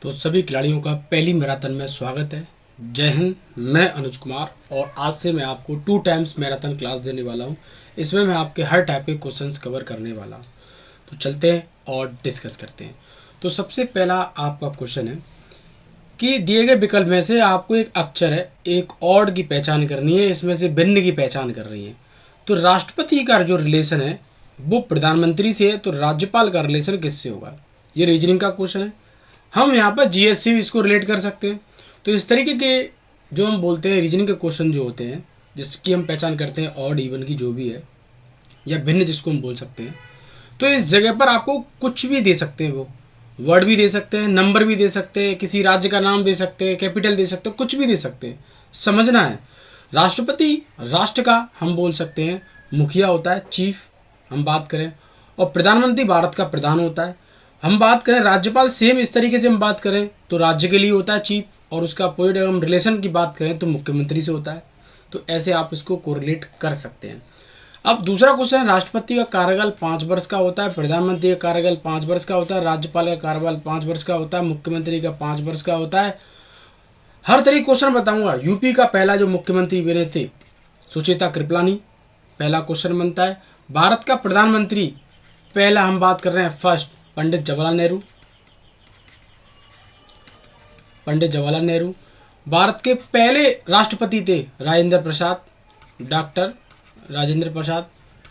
तो सभी खिलाड़ियों का पहली मैराथन में स्वागत है। जय हिंद। मैं अनुज कुमार और आज से मैं आपको 2 टाइम्स मैराथन क्लास देने वाला हूं। इसमें मैं आपके हर टाइप के क्वेश्चंस कवर करने वाला हूं। तो चलते हैं और डिस्कस करते हैं। तो सबसे पहला आपका क्वेश्चन है कि दिए गए विकल्प में से आपको एक अक्षर है, एक ऑड की पहचान करनी है, इसमें से भिन्न की पहचान कर रही है। तो राष्ट्रपति का जो रिलेशन है वो प्रधानमंत्री से है, तो राज्यपाल का रिलेशन किससे होगा? ये रीजनिंग का क्वेश्चन है। हम यहाँ पर जीएस से भी इसको रिलेट कर सकते हैं। तो इस तरीके के जो हम बोलते हैं रीजनिंग के क्वेश्चन जो होते हैं, जिसकी हम पहचान करते हैं ऑड इवन की जो भी है या भिन्न जिसको हम बोल सकते हैं, तो इस जगह पर आपको कुछ भी दे सकते हैं। वो वर्ड भी दे सकते हैं, नंबर भी दे सकते हैं, किसी राज्य का नाम दे सकते हैं, कैपिटल दे सकते हैं, कुछ भी दे सकते हैं। समझना है, राष्ट्रपति राष्ट्र का हम बोल सकते हैं मुखिया होता है, चीफ हम बात करें, और प्रधानमंत्री भारत का प्रधान होता है। हम बात करें राज्यपाल, सेम इस तरीके से हम बात करें तो राज्य के लिए होता है चीफ, और उसका अपोजिट हम रिलेशन की बात करें तो मुख्यमंत्री से होता है। तो ऐसे आप इसको कोरिलेट कर सकते हैं। अब दूसरा क्वेश्चन है, राष्ट्रपति का कार्यकाल 5 वर्ष का होता है, प्रधानमंत्री का कार्यकाल 5 वर्ष का होता है, राज्यपाल का कार्यकाल 5 वर्ष का होता है, मुख्यमंत्री का 5 वर्ष का होता है। हर तरह क्वेश्चन बताऊंगा। यूपी का पहला जो मुख्यमंत्री बने थे सुचेता कृपलानी, पहला क्वेश्चन बनता है। भारत का प्रधानमंत्री पहला हम बात कर रहे हैं फर्स्ट पंडित जवाहरलाल नेहरू। पंडित जवाहरलाल नेहरू। भारत के पहले राष्ट्रपति थे राजेंद्र प्रसाद, डॉक्टर राजेंद्र प्रसाद।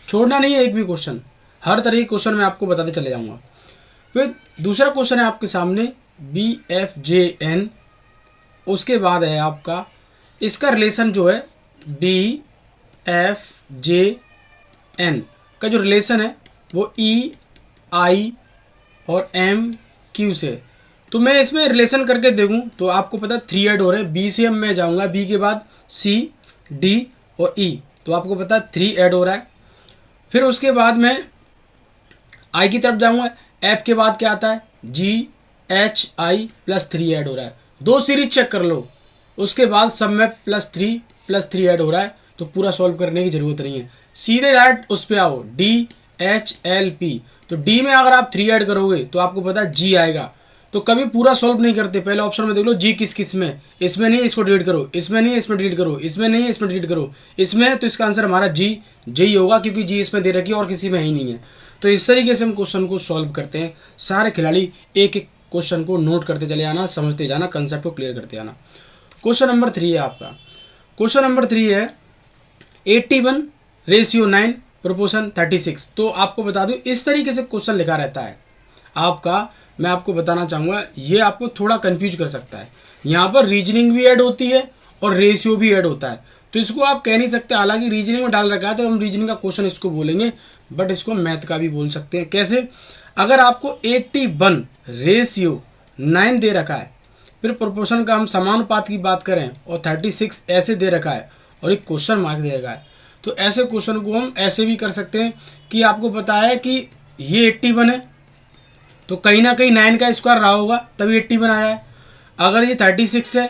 छोड़ना नहीं है एक भी क्वेश्चन, हर तरह के क्वेश्चन मैं आपको बताते चले जाऊंगा। फिर दूसरा क्वेश्चन है आपके सामने BFJN, उसके बाद है आपका इसका रिलेशन जो है BFJN का जो रिलेशन है वो EI और MQ से। तो मैं इसमें रिलेशन करके देखूं तो आपको पता 3 ऐड हो रहे हैं। B से मैं जाऊंगा, B के बाद C, D और E, तो आपको पता 3 ऐड हो रहा है। फिर उसके बाद मैं I की तरफ जाऊंगा, F के बाद क्या आता है GHI प्लस 3 ऐड हो रहा है। 2 सीरीज चेक कर लो, उसके बाद सब में +3 ऐड हो रहा है। तो पूरा सॉल्व करने की जरूरत नहीं है, सीधे डायरेक्ट उस पे आओ DHLP। तो D में अगर आप 3 ऐड करोगे तो आपको पता है G आएगा। तो कभी पूरा सॉल्व नहीं करते, पहले ऑप्शन में देख लो G किस किस में, इसमें नहीं इसको डिलीट करो, इसमें नहीं इसमें डिलीट करो, इसमें नहीं इसमें डिलीट करो, इसमें, तो इसका आंसर हमारा G ही होगा, क्योंकि G इसमें दे रखी है और किसी में ही नहीं है। तो इस तरीके से हम क्वेश्चन को सॉल्व करते हैं। सारे खिलाड़ी एक एक क्वेश्चन को नोट करते चले आना, समझते जाना, कंसेप्ट को क्लियर करते आना। क्वेश्चन नंबर 3 है आपका। क्वेश्चन नंबर 3 है 81:9 प्रोपोर्शन 36। तो आपको बता दूं इस तरीके से क्वेश्चन लिखा रहता है आपका। मैं आपको बताना चाहूँगा, ये आपको थोड़ा कंफ्यूज कर सकता है। यहाँ पर रीजनिंग भी ऐड होती है और रेशियो भी ऐड होता है, तो इसको आप कह नहीं सकते। हालांकि रीजनिंग में डाल रखा है तो हम रीजनिंग का क्वेश्चन इसको बोलेंगे, बट इसको मैथ का भी बोल सकते हैं। कैसे? अगर आपको 81:9 दे रखा है, फिर प्रोपोर्शन का हम समानुपात की बात करें और 36 ऐसे दे रखा है और एक क्वेश्चन मार्क दे रखा है, तो ऐसे क्वेश्चन को हम ऐसे भी कर सकते हैं कि आपको पता है कि ये 81 है तो कहीं ना कहीं 9 का स्क्वायर रहा होगा तभी 81 आया है। अगर ये 36 है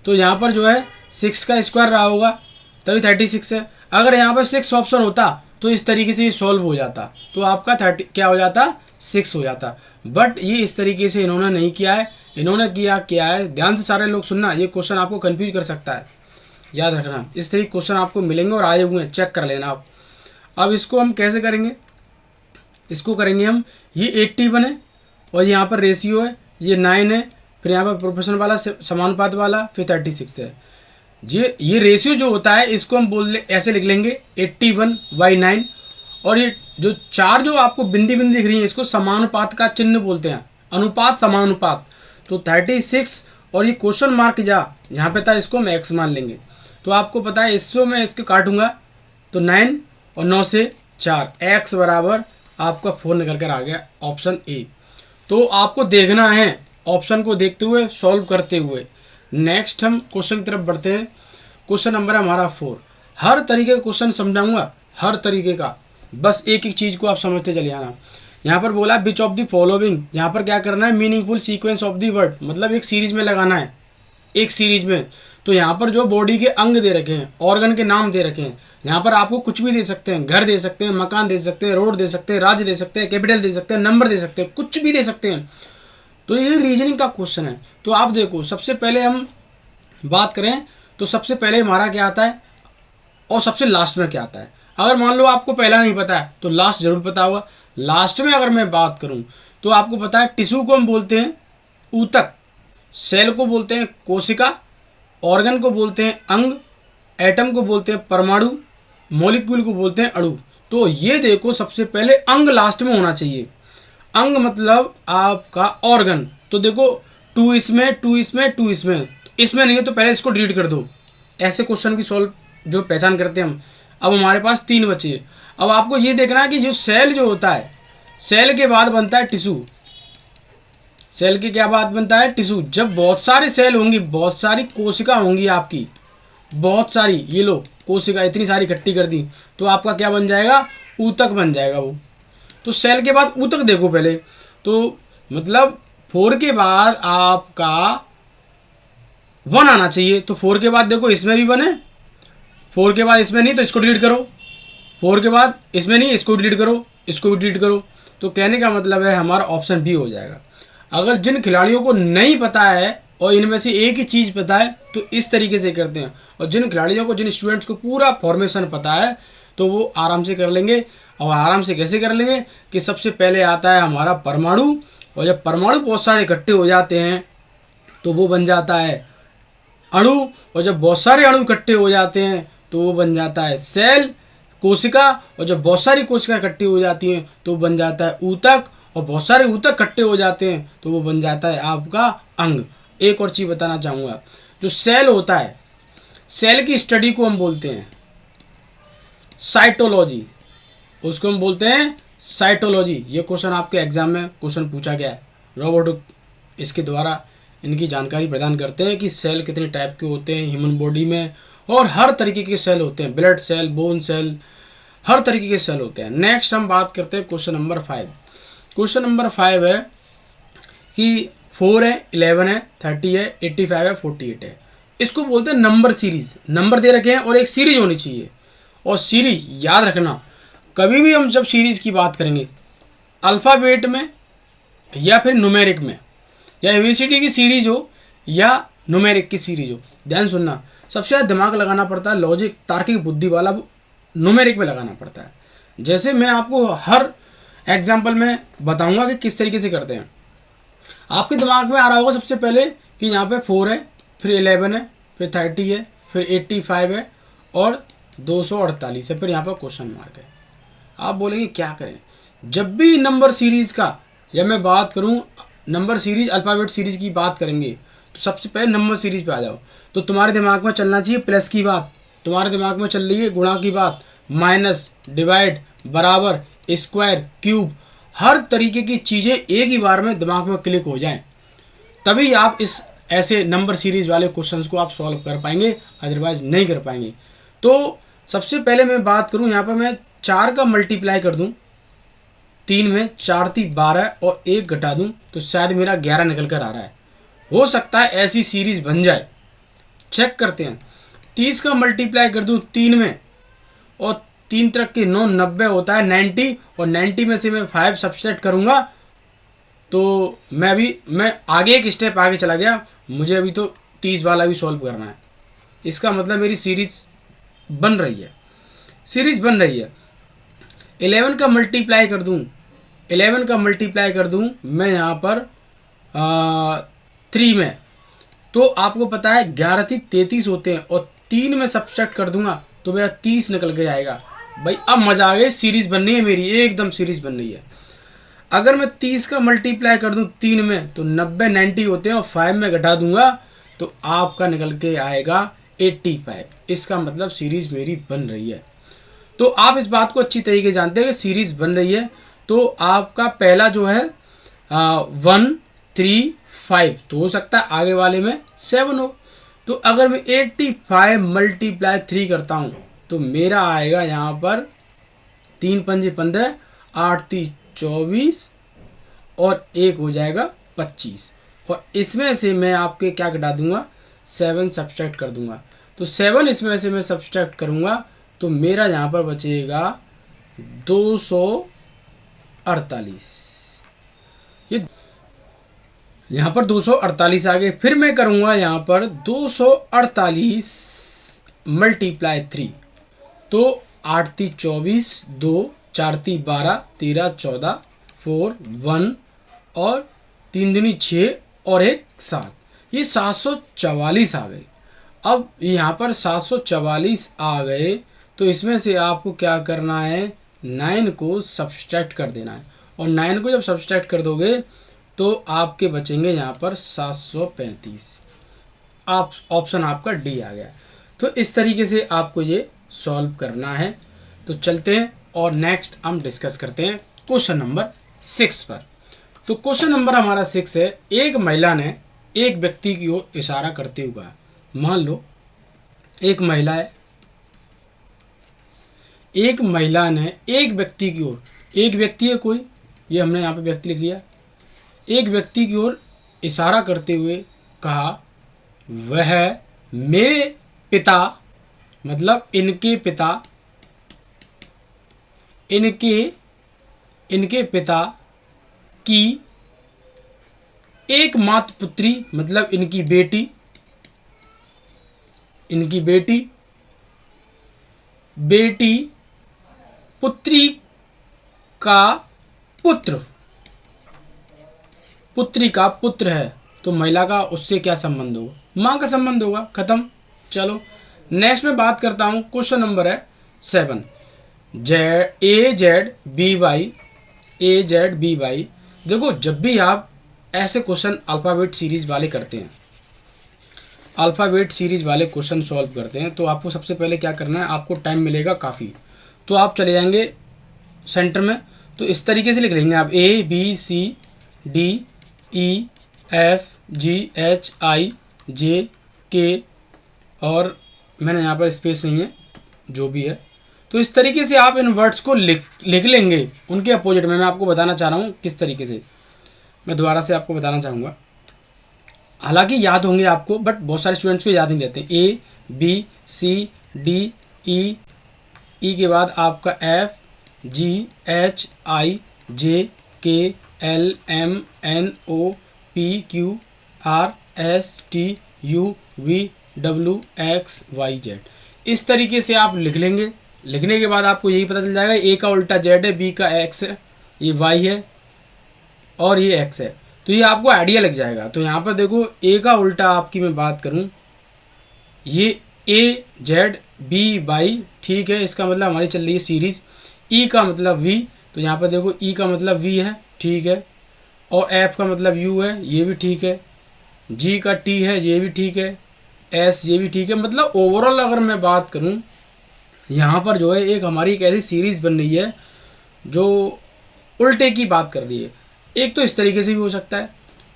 तो यहाँ पर जो है 6 का स्क्वायर रहा होगा तभी 36 है। अगर यहाँ पर 6 ऑप्शन होता तो इस तरीके से ये सॉल्व हो जाता, तो आपका 30 क्या हो जाता, 6 हो जाता। बट ये इस तरीके से इन्होंने नहीं किया है। इन्होंने किया क्या है, ध्यान से सारे लोग सुनना, ये क्वेश्चन आपको कन्फ्यूज कर सकता है, याद रखना। इस तरीके क्वेश्चन आपको मिलेंगे और आए हुए हैं, चेक कर लेना आप। अब इसको हम कैसे करेंगे, इसको करेंगे हम, ये 81 है और यहाँ पर रेशियो है, ये 9 है, फिर यहाँ पर प्रोपोर्शन वाला समानुपात वाला, फिर 36 है। ये रेशियो जो होता है इसको हम ऐसे लिख लेंगे 81/9, और ये जो 4 जो आपको बिंदी बिंदी दिख रही है इसको समानुपात का चिन्ह बोलते हैं, अनुपात समानुपात। तो 36 और ये क्वेश्चन मार्क यहाँ पे था, इसको हम x मान लेंगे। तो आपको पता है इसको मैं इसके काटूंगा तो 9 और 9 से 4, x बराबर आपका 4 निकल कर आ गया, ऑप्शन ए। तो आपको देखना है, ऑप्शन को देखते हुए सॉल्व करते हुए। नेक्स्ट हम क्वेश्चन की तरफ बढ़ते हैं। क्वेश्चन नंबर है हमारा 4। हर तरीके का क्वेश्चन समझाऊंगा, हर तरीके का, बस एक एक चीज़ को आप समझते चले आना। यहाँ पर बोला विच ऑफ द फॉलोइंग, यहाँ पर क्या करना है, meaningful sequence of the word, मतलब एक सीरीज में लगाना है, एक सीरीज में। तो यहाँ पर जो बॉडी के अंग दे रखे हैं, ऑर्गन के नाम दे रखे हैं, यहाँ पर आपको कुछ भी दे सकते हैं, घर दे सकते हैं, मकान दे सकते हैं, रोड दे सकते हैं, राज्य दे सकते हैं, कैपिटल दे सकते हैं, नंबर दे सकते हैं, कुछ भी दे सकते हैं। तो ये रीजनिंग का क्वेश्चन है। तो आप देखो, सबसे पहले हम बात करें तो सबसे पहले हमारा क्या आता है और सबसे लास्ट में क्या आता है। अगर मान लो आपको पहला नहीं पता है तो लास्ट जरूर पता होगा। लास्ट में अगर मैं बात करूं तो आपको पता है टिश्यू को हम बोलते हैं ऊतक, सेल को बोलते हैं कोशिका, ऑर्गन को बोलते हैं अंग, एटम को बोलते हैं परमाणु, मॉलिक्यूल को बोलते हैं अणु। तो ये देखो, सबसे पहले अंग लास्ट में होना चाहिए। अंग मतलब आपका ऑर्गन। तो देखो, 2 इसमें, 2 इसमें, 2 इसमें, इसमें नहीं है तो पहले इसको डिलीट कर दो। ऐसे क्वेश्चन की सॉल्व जो पहचान करते हैं हम। अब हमारे पास 3 बचे। अब आपको ये देखना है कि जो सेल जो होता है, सेल के बाद बनता है टिश्यू। सेल के क्या बाद बनता है? टिश्यू। जब बहुत सारे सेल होंगी, बहुत सारी कोशिका होंगी आपकी, बहुत सारी, ये लो कोशिका इतनी सारी इकट्ठी कर दी, तो आपका क्या बन जाएगा? ऊतक बन जाएगा वो। तो सेल के बाद ऊतक देखो पहले, तो मतलब 4 के बाद आपका 1 आना चाहिए। तो 4 के बाद देखो इसमें भी 1 है, 4 के बाद इसमें नहीं तो इसको डिलीट करो, 4 के बाद इसमें नहीं इसको डिलीट करो, इसको भी डिलीट करो। तो कहने का मतलब है हमारा ऑप्शन बी हो जाएगा। अगर जिन खिलाड़ियों को नहीं पता है और इनमें से एक ही चीज़ पता है तो इस तरीके से करते हैं, और जिन खिलाड़ियों को, जिन स्टूडेंट्स को पूरा फॉर्मेशन पता है तो वो आराम से कर लेंगे। और आराम से कैसे कर लेंगे कि सबसे पहले आता है हमारा परमाणु, और जब परमाणु बहुत सारे इकट्ठे हो जाते हैं तो वो बन जाता है अणु, और जब बहुत सारे अणु इकट्ठे हो जाते हैं तो वो बन जाता है सेल, कोशिका, और जब बहुत सारी कोशिका इकट्ठी हो जाती हैं तो वो बन जाता है ऊतक, और बहुत सारे ऊतक इकट्ठे हो जाते हैं तो वो बन जाता है आपका अंग। एक और चीज़ बताना चाहूँगा, जो सेल होता है, सेल की स्टडी को हम बोलते हैं साइटोलॉजी, उसको हम बोलते हैं साइटोलॉजी। ये क्वेश्चन आपके एग्जाम में क्वेश्चन पूछा गया है। रॉबर्ट इसके द्वारा इनकी जानकारी प्रदान करते हैं कि सेल कितने टाइप के होते हैं ह्यूमन बॉडी में, और हर तरीके के सेल होते हैं, ब्लड सेल, बोन सेल, हर तरीके के सेल होते हैं। नेक्स्ट हम बात करते हैं क्वेश्चन नंबर 5। क्वेश्चन नंबर 5 है कि 4 है, 11 है, 30 है, 85 है, 48 है। इसको बोलते हैं नंबर सीरीज। नंबर दे रखे हैं और एक सीरीज होनी चाहिए। और सीरीज याद रखना, कभी भी हम जब सीरीज की बात करेंगे, अल्फ़ाबेट में या फिर न्यूमेरिक में, या एबीसीडी की सीरीज हो या न्यूमेरिक की सीरीज हो, ध्यान सुनना, सबसे ज़्यादा दिमाग लगाना पड़ता है, लॉजिक, तार्किक बुद्धि वाला न्यूमेरिक में लगाना पड़ता है। जैसे मैं आपको हर एग्जाम्पल में बताऊंगा कि किस तरीके से करते हैं। आपके दिमाग में आ रहा होगा सबसे पहले कि यहाँ पे 4 है, फिर 11 है, फिर 30 है, फिर 85 है और 248 है, फिर यहाँ पर क्वेश्चन मार्क है। आप बोलेंगे क्या करें? जब भी नंबर सीरीज़ का, या मैं बात करूँ नंबर सीरीज, अल्फ़ाबेट सीरीज़ की बात करेंगे, तो सबसे पहले नंबर सीरीज पे आ जाओ। तो तुम्हारे दिमाग में चलना चाहिए प्लस की बात, तुम्हारे दिमाग में चल रही है गुणा की बात, माइनस, डिवाइड, बराबर, स्क्वायर, क्यूब, हर तरीके की चीज़ें एक ही बार में दिमाग में क्लिक हो जाएं, तभी आप इस ऐसे नंबर सीरीज वाले क्वेश्चंस को आप सॉल्व कर पाएंगे, अदरवाइज नहीं कर पाएंगे। तो सबसे पहले मैं बात करूं, यहाँ पर मैं 4 का मल्टीप्लाई कर दूं 3 में, 4 × 3 = 12 और 1 घटा दूं तो शायद मेरा 11 निकल कर आ रहा है। हो सकता है ऐसी सीरीज बन जाए, चेक करते हैं। 30 का मल्टीप्लाई कर दूं 3 में, और 3 × 3 = 9, 90 होता है 90, और 90 में से मैं 5 सब्सट्रैक्ट करूँगा तो मैं आगे एक स्टेप आगे चला गया। मुझे अभी तो 30 वाला भी सॉल्व करना है। इसका मतलब मेरी सीरीज बन रही है, सीरीज बन रही है। 11 का मल्टीप्लाई कर दूं, 11 का मल्टीप्लाई कर दूं मैं यहाँ पर 3 में, तो आपको पता है 11 × 3 = 33 होते हैं, और 3 में सब्सट्रैक्ट कर दूंगा तो मेरा 30 निकल के आएगा। भाई अब मज़ा आ गई, सीरीज़ बन रही है मेरी, एकदम सीरीज़ बन रही है। अगर मैं 30 का मल्टीप्लाई कर दूं 3 में तो 90 90 होते हैं, और 5 में घटा दूंगा तो आपका निकल के आएगा 85। इसका मतलब सीरीज़ मेरी बन रही है। तो आप इस बात को अच्छी तरीके जानते हैं कि सीरीज़ बन रही है। तो आपका पहला जो है 1 3 5, तो हो सकता है आगे वाले में 7 हो। तो अगर मैं 85 × 3 करता हूँ तो मेरा आएगा यहाँ पर 3 × 5 = 15, 8 × 3 = 24 और 1 हो जाएगा 25। और इसमें से मैं आपके क्या घटा दूंगा, 7 सब्सट्रैक्ट कर दूंगा। तो 7 इसमें से मैं सब्सट्रैक्ट करूंगा तो मेरा यहाँ पर बचेगा 248। ये यहाँ पर 248 आ गए। फिर मैं करूँगा यहाँ पर 248 मल्टीप्लाई 3, तो 8 × 24, 2 4 × 12, 13 14, 4 1 और 3 दूनी 6 और 1 7, ये 744 आ गए। अब यहाँ पर 744 आ गए, तो इसमें से आपको क्या करना है, 9 को सब्सट्रैक्ट कर देना है, और 9 को जब सब्सट्रैक्ट कर दोगे तो आपके बचेंगे यहाँ पर 735। आप ऑप्शन आपका डी आ गया। तो इस तरीके से आपको ये सॉल्व करना है। तो चलते हैं और नेक्स्ट हम डिस्कस करते हैं क्वेश्चन नंबर 6 पर। तो क्वेश्चन नंबर हमारा 6 है, एक महिला ने एक व्यक्ति की ओर इशारा करते हुए कहा। मान लो एक महिला है, एक महिला ने एक व्यक्ति की ओर, एक व्यक्ति है कोई, ये हमने यहाँ पे व्यक्ति लिख लिया, एक व्यक्ति की ओर इशारा करते हुए कहा, वह मेरे पिता, मतलब इनके पिता, इनके पिता की एकमात्र पुत्री, मतलब इनकी बेटी, पुत्री का पुत्र है। तो महिला का उससे क्या संबंध होगा, माँ का संबंध होगा, खत्म। चलो नेक्स्ट में बात करता हूँ। क्वेश्चन नंबर है 7, ए जेड बी वाई। देखो जब भी आप ऐसे क्वेश्चन अल्फ़ाबेट सीरीज वाले करते हैं, अल्फ़ाबेट सीरीज वाले क्वेश्चन सॉल्व करते हैं, तो आपको सबसे पहले क्या करना है, आपको टाइम मिलेगा काफ़ी, तो आप चले जाएंगे सेंटर में, तो इस तरीके से लिख लेंगे आप A B C D E F G H I J K, और मैंने यहाँ पर स्पेस नहीं है, जो भी है। तो इस तरीके से आप इन वर्ड्स को लिख लेंगे उनके अपोजिट में। मैं आपको बताना चाह रहा हूँ किस तरीके से, मैं दोबारा से आपको बताना चाहूँगा। हालांकि याद होंगे आपको, बट बहुत सारे स्टूडेंट्स को याद नहीं रहते। A B C D E के बाद आपका F G H I J K L M N O P Q R S T U V W X Y Z, इस तरीके से आप लिख लेंगे। लिखने के बाद आपको यही पता चल जाएगा, A का उल्टा Z है, B का X है, ये Y है और ये X है, तो ये आपको आइडिया लग जाएगा। तो यहाँ पर देखो A का उल्टा आपकी मैं बात करूँ, ये A Z B Y, ठीक है, इसका मतलब हमारी चल रही है सीरीज़। E का मतलब V, तो यहाँ पर देखो E का मतलब V है, ठीक है, और F का मतलब U है, ये भी ठीक है, G का T है, ये भी ठीक है, S ये भी ठीक है। मतलब ओवरऑल अगर मैं बात करूँ, यहाँ पर जो है एक हमारी एक ऐसी सीरीज़ बन रही है जो उल्टे की बात कर रही है। एक तो इस तरीके से भी हो सकता है,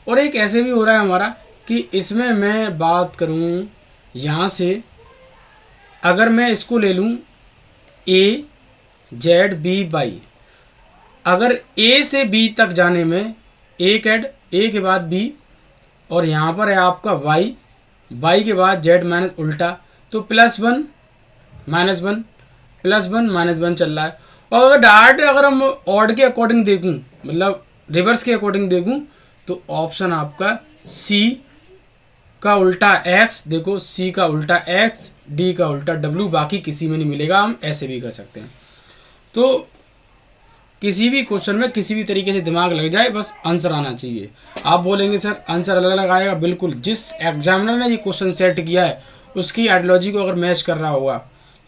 और एक ऐसे भी हो रहा है हमारा कि इसमें मैं बात करूँ यहाँ से, अगर मैं इसको ले लूँ A Z B Y, अगर A से B तक जाने में A के बाद B, और यहाँ पर है आपका Y के बाद Z माइनस उल्टा, तो +1 -1 +1 -1 चल रहा है। और अगर डायरेक्ट अगर हम ऑड के अकॉर्डिंग देखूँ, मतलब रिवर्स के अकॉर्डिंग देखूँ, तो ऑप्शन आपका C का उल्टा X, देखो C का उल्टा X, D का उल्टा W, बाकी किसी में नहीं मिलेगा। हम ऐसे भी कर सकते हैं। तो किसी भी क्वेश्चन में किसी भी तरीके से दिमाग लग जाए, बस आंसर आना चाहिए। आप बोलेंगे सर आंसर अलग अलग आएगा, बिल्कुल, जिस एग्जामिनर ने ये क्वेश्चन सेट किया है उसकी आइडियोलॉजी को अगर मैच कर रहा होगा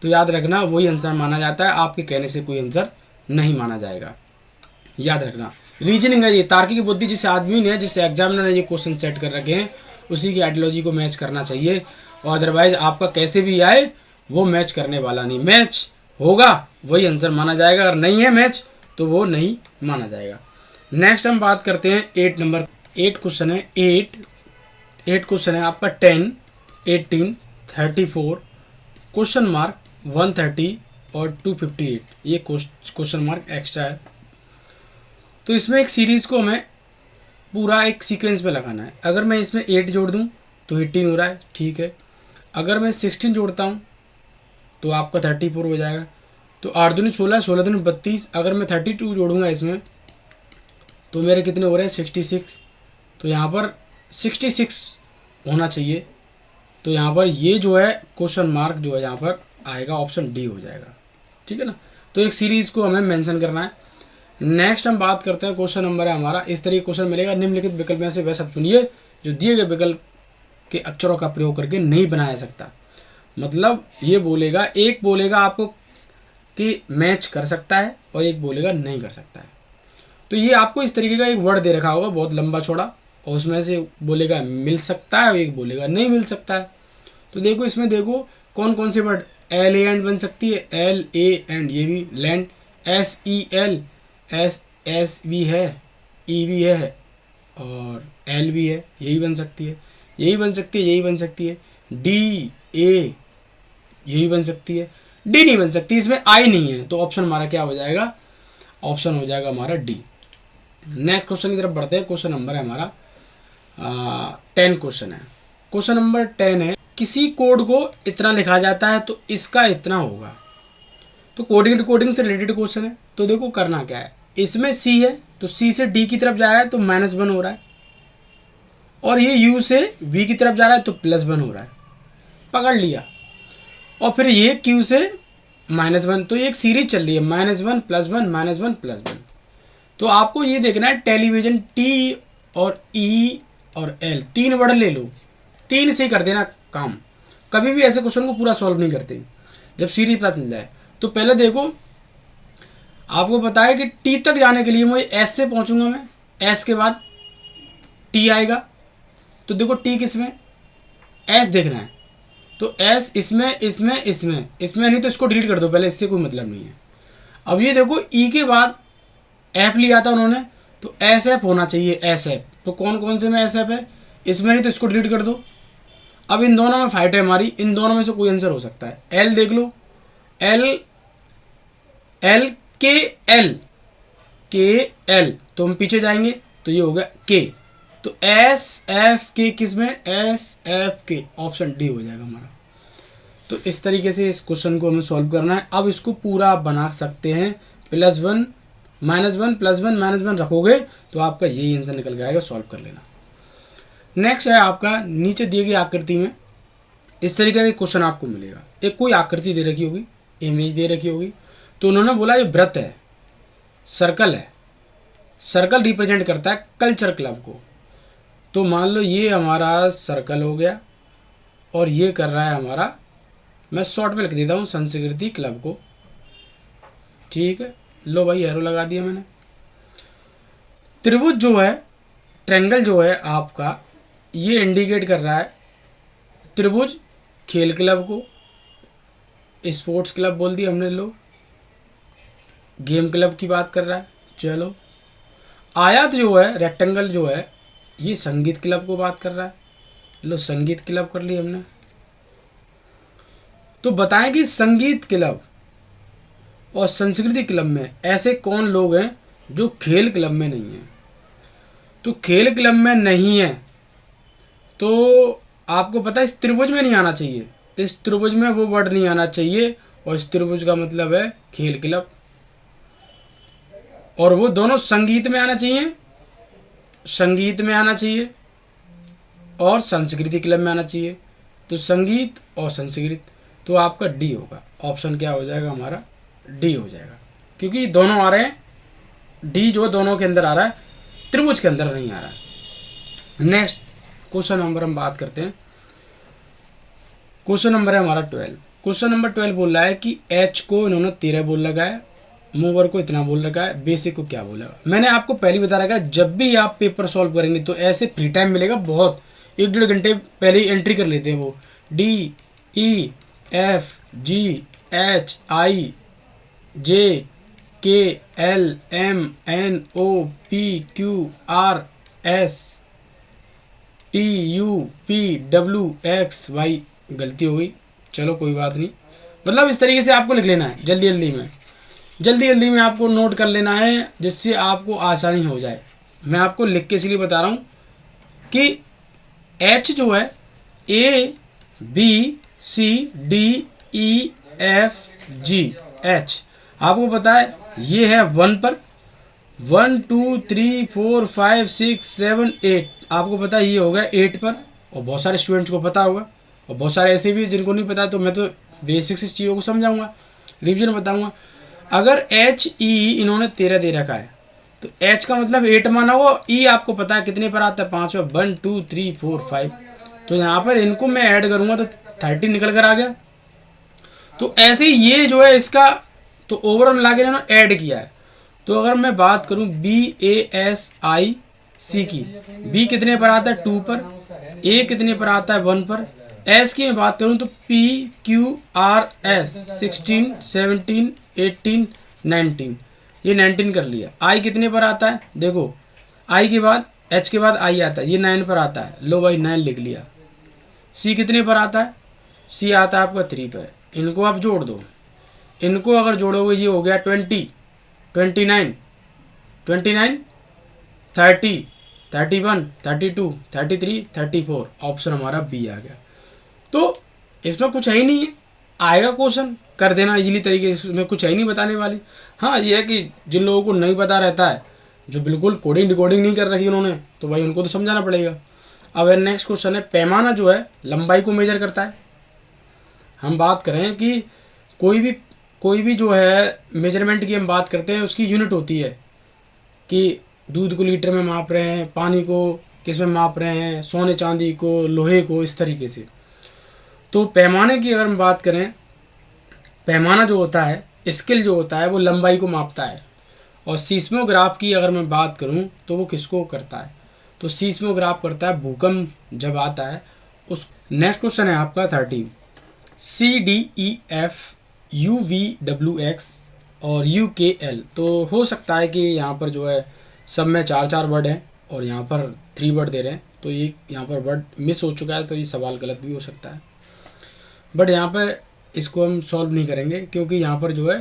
तो याद रखना वही आंसर माना जाता है, आपके कहने से कोई आंसर नहीं माना जाएगा। याद रखना, रीजनिंग है ये, तार्किक बुद्धि जिस आदमी ने, जिस एग्जामिनर ने ये क्वेश्चन सेट कर रखे हैं, उसी की आइडियोलॉजी को मैच करना चाहिए, और अदरवाइज आपका कैसे भी आए वो मैच करने वाला नहीं। मैच होगा वही आंसर माना जाएगा, अगर नहीं है मैच तो वो नहीं माना जाएगा। नेक्स्ट हम बात करते हैं 8 नंबर। 8 क्वेश्चन है, 8 क्वेश्चन है आपका 10, 18, 34, क्वेश्चन मार्क 130 और 258, ये क्वेश्चन मार्क एक्स्ट्रा है। तो इसमें एक सीरीज़ को हमें पूरा एक सीक्वेंस में लगाना है। अगर मैं इसमें 8 जोड़ दूं तो 18 हो रहा है, ठीक है। अगर मैं 16 जोड़ता हूं तो आपका 34 हो जाएगा। तो 8 दूनी 16, 16 दूनी 32। अगर मैं 32 जोड़ूंगा इसमें तो मेरे कितने हो रहे हैं, 66। तो यहाँ पर 66 होना चाहिए। तो यहाँ पर ये जो है क्वेश्चन मार्क जो है यहाँ पर आएगा, ऑप्शन डी हो जाएगा। ठीक है ना। तो एक सीरीज़ को हमें मेंशन करना है। नेक्स्ट हम बात करते हैं, क्वेश्चन नंबर है हमारा, इस तरीके क्वेश्चन मिलेगा, निम्नलिखित विकल्प में से वह सब चुनिए जो दिए गए विकल्प के अक्षरों का प्रयोग करके नहीं बनाया सकता। मतलब ये बोलेगा, एक बोलेगा आपको कि मैच कर सकता है और एक बोलेगा नहीं कर सकता है। तो ये आपको इस तरीके का एक वर्ड दे रखा होगा बहुत लंबा चौड़ा, और उसमें से बोलेगा मिल सकता है और एक बोलेगा नहीं मिल सकता है। तो देखो इसमें देखो कौन कौन से वर्ड, एल ए एंड बन सकती है, एल ए एंड ये भी land, S E L, S S भी है, ई भी है और एल भी है, यही बन सकती है, यही बन सकती है, यही बन सकती है, डी ए यही बन सकती है, डी नहीं बन सकती, इसमें आई नहीं है। तो ऑप्शन हमारा क्या हो जाएगा, ऑप्शन हो जाएगा हमारा डी। नेक्स्ट क्वेश्चन की तरफ बढ़ते हैं। क्वेश्चन नंबर है हमारा 10 क्वेश्चन है। क्वेश्चन नंबर 10 है, किसी कोड को इतना लिखा जाता है तो इसका इतना होगा। तो कोडिंग से रिलेटेड क्वेश्चन है। तो देखो करना क्या है, इसमें सी है तो सी से डी की तरफ जा रहा है तो -1 हो रहा है, और ये यू से वी की तरफ जा रहा है तो +1 हो रहा है, पकड़ लिया। और फिर ये क्यू से -1, तो ये एक सीरीज चल रही है, -1 +1 -1 +1। तो आपको ये देखना है टेलीविजन, टी और ई और एल, 3 वर्ड ले लो, 3 से ही कर देना काम। कभी भी ऐसे क्वेश्चन को पूरा सॉल्व नहीं करते जब सीरीज पता चल जाए। तो पहले देखो आपको पता है कि टी तक जाने के लिए मुझे एस से पहुंचूंगा मैं, एस के बाद टी आएगा। तो देखो टी किस में, एस देखना है, तो एस इसमें इसमें इसमें इसमें नहीं तो इसको डिलीट कर दो पहले, इससे कोई मतलब नहीं है। अब ये देखो ई के बाद एफ लिया था उन्होंने, तो एस एफ होना चाहिए, एस एफ। तो कौन कौन से में एस एफ है, इसमें नहीं तो इसको डिलीट कर दो। अब इन दोनों में फाइट है हमारी, इन दोनों में से कोई आंसर हो सकता है। एल देख लो, एल एल के एल के एल, तो हम पीछे जाएंगे तो ये हो गया के। तो एस एफ के किस में, एस एफ के, ऑप्शन डी हो जाएगा हमारा। तो इस तरीके से इस क्वेश्चन को हमें सॉल्व करना है। अब इसको पूरा बना सकते हैं, +1 -1 +1 -1 रखोगे तो आपका यही आंसर निकल के आएगा, सॉल्व कर लेना। नेक्स्ट है आपका, नीचे दिए गई आकृति में इस तरीके का क्वेश्चन आपको मिलेगा। एक कोई आकृति दे रखी होगी, इमेज दे रखी होगी, तो उन्होंने बोला ये वृत्त है, सर्कल है, सर्कल रिप्रेजेंट करता है कल्चर क्लब को। तो मान लो ये हमारा सर्कल हो गया और ये कर रहा है हमारा, मैं शॉर्ट में लिख देता हूँ, संस्कृति क्लब को। ठीक है, लो भाई एरो लगा दिया मैंने। त्रिभुज जो है, ट्रायंगल जो है आपका, ये इंडिकेट कर रहा है त्रिभुज खेल क्लब को, स्पोर्ट्स क्लब बोल दिया हमने, लो गेम क्लब की बात कर रहा है। चलो आयत जो है, रेक्टेंगल जो है, ये संगीत क्लब को बात कर रहा है, लो संगीत क्लब कर ली हमने। तो बताएं कि संगीत क्लब और संस्कृति क्लब में ऐसे कौन लोग हैं जो खेल क्लब में नहीं हैं। तो खेल क्लब में नहीं है तो आपको पता है इस त्रिभुज में नहीं आना चाहिए, इस त्रिभुज में वो वर्ड नहीं आना चाहिए, और इस त्रिभुज का मतलब है खेल क्लब, और वो दोनों संगीत में आना चाहिए, संगीत में आना चाहिए और संस्कृति क्लब में आना चाहिए। तो संगीत और संस्कृत, तो आपका डी होगा, ऑप्शन क्या हो जाएगा हमारा, डी हो जाएगा, क्योंकि दोनों आ रहे हैं, डी जो दोनों के अंदर आ रहा है, त्रिभुज के अंदर नहीं आ रहा है। नेक्स्ट क्वेश्चन नंबर हम बात करते हैं। क्वेश्चन नंबर है हमारा 12। क्वेश्चन नंबर 12 बोल रहा है कि एच को इन्होंने 13 बोल रखा है, मूवर को इतना बोल रखा है, बेसिक को क्या बोला। मैंने आपको पहले बता रखा है, जब भी आप पेपर सॉल्व करेंगे तो ऐसे फ्री टाइम मिलेगा बहुत, 1-1.5 घंटे पहले ही एंट्री कर लेते हैं वो, D E F G H I J K L M N O P Q R S T U P W X Y. गलती हो गई, चलो कोई बात नहीं। मतलब इस तरीके से आपको लिख लेना है, जल्दी जल्दी में आपको नोट कर लेना है, जिससे आपको आसानी हो जाए। मैं आपको लिख के इसलिए बता रहा हूँ कि एच जो है, A B C D E F G H, आपको पता है ये है 1 पर, 1 2 3 4 5 6 7 8, आपको पता है ये हो गया 8 पर, और बहुत सारे स्टूडेंट्स को पता होगा और बहुत सारे ऐसे भी जिनको नहीं पता, तो मैं तो बेसिक्स इस चीज़ों को समझाऊंगा, रिवीजन बताऊंगा। अगर एच ई इन्होंने 13 दे रखा है तो एच का मतलब 8 माना हो, ई आपको पता है कितने पर आता है 5 पर, 1 2 3 4 5, तो यहाँ पर इनको मैं ऐड करूँगा तो 30 निकल कर आ गया। तो ऐसे ही ये जो है इसका तो ओवरऑल मिला के इन्होंने ऐड किया है। तो अगर मैं बात करूं BASIC की, B कितने पर आता है 2 पर, A कितने पर आता है 1 पर, S की मैं बात करूं तो PQRS 16 17 18 19, ये 19 कर लिया। I कितने पर आता है, देखो I के बाद H के बाद I आता है, ये 9 पर आता है, लो भाई 9 लिख लिया। C कितने पर आता है, C आता है आपका 3 पर, इनको आप जोड़ दो, इनको अगर जोड़ोगे ये हो गया 20 29 29 30 31 32 33 34, ऑप्शन हमारा बी आ गया। तो इसमें कुछ है ही नहीं है, आएगा क्वेश्चन कर देना इजीली तरीके से, इसमें कुछ है ही नहीं बताने वाली। हाँ ये है कि जिन लोगों को नहीं पता रहता है, जो बिल्कुल कोडिंग डिकोडिंग नहीं कर रखी उन्होंने, तो भाई उनको तो समझाना पड़ेगा। अब नेक्स्ट क्वेश्चन है, पैमाना जो है लंबाई को मेजर करता है। हम बात करें कि कोई भी जो है मेजरमेंट की हम बात करते हैं, उसकी यूनिट होती है कि दूध को लीटर में माप रहे हैं, पानी को किस में माप रहे हैं, सोने चांदी को, लोहे को, इस तरीके से। तो पैमाने की अगर हम बात करें, पैमाना जो होता है, स्केल जो होता है वो लंबाई को मापता है। और सीस्मोग्राफ की अगर मैं बात करूं तो वो किसको करता है, तो सीस्मोग्राफ करता है भूकंप जब आता है उस। नेक्स्ट क्वेश्चन है आपका 13, CDEF UVWX और UKL। तो हो सकता है कि यहाँ पर जो है सब में 4 वर्ड हैं और यहाँ पर 3 वर्ड दे रहे हैं, तो ये यहाँ पर वर्ड मिस हो चुका है, तो ये सवाल गलत भी हो सकता है। बट यहाँ पर इसको हम सॉल्व नहीं करेंगे क्योंकि यहाँ पर जो है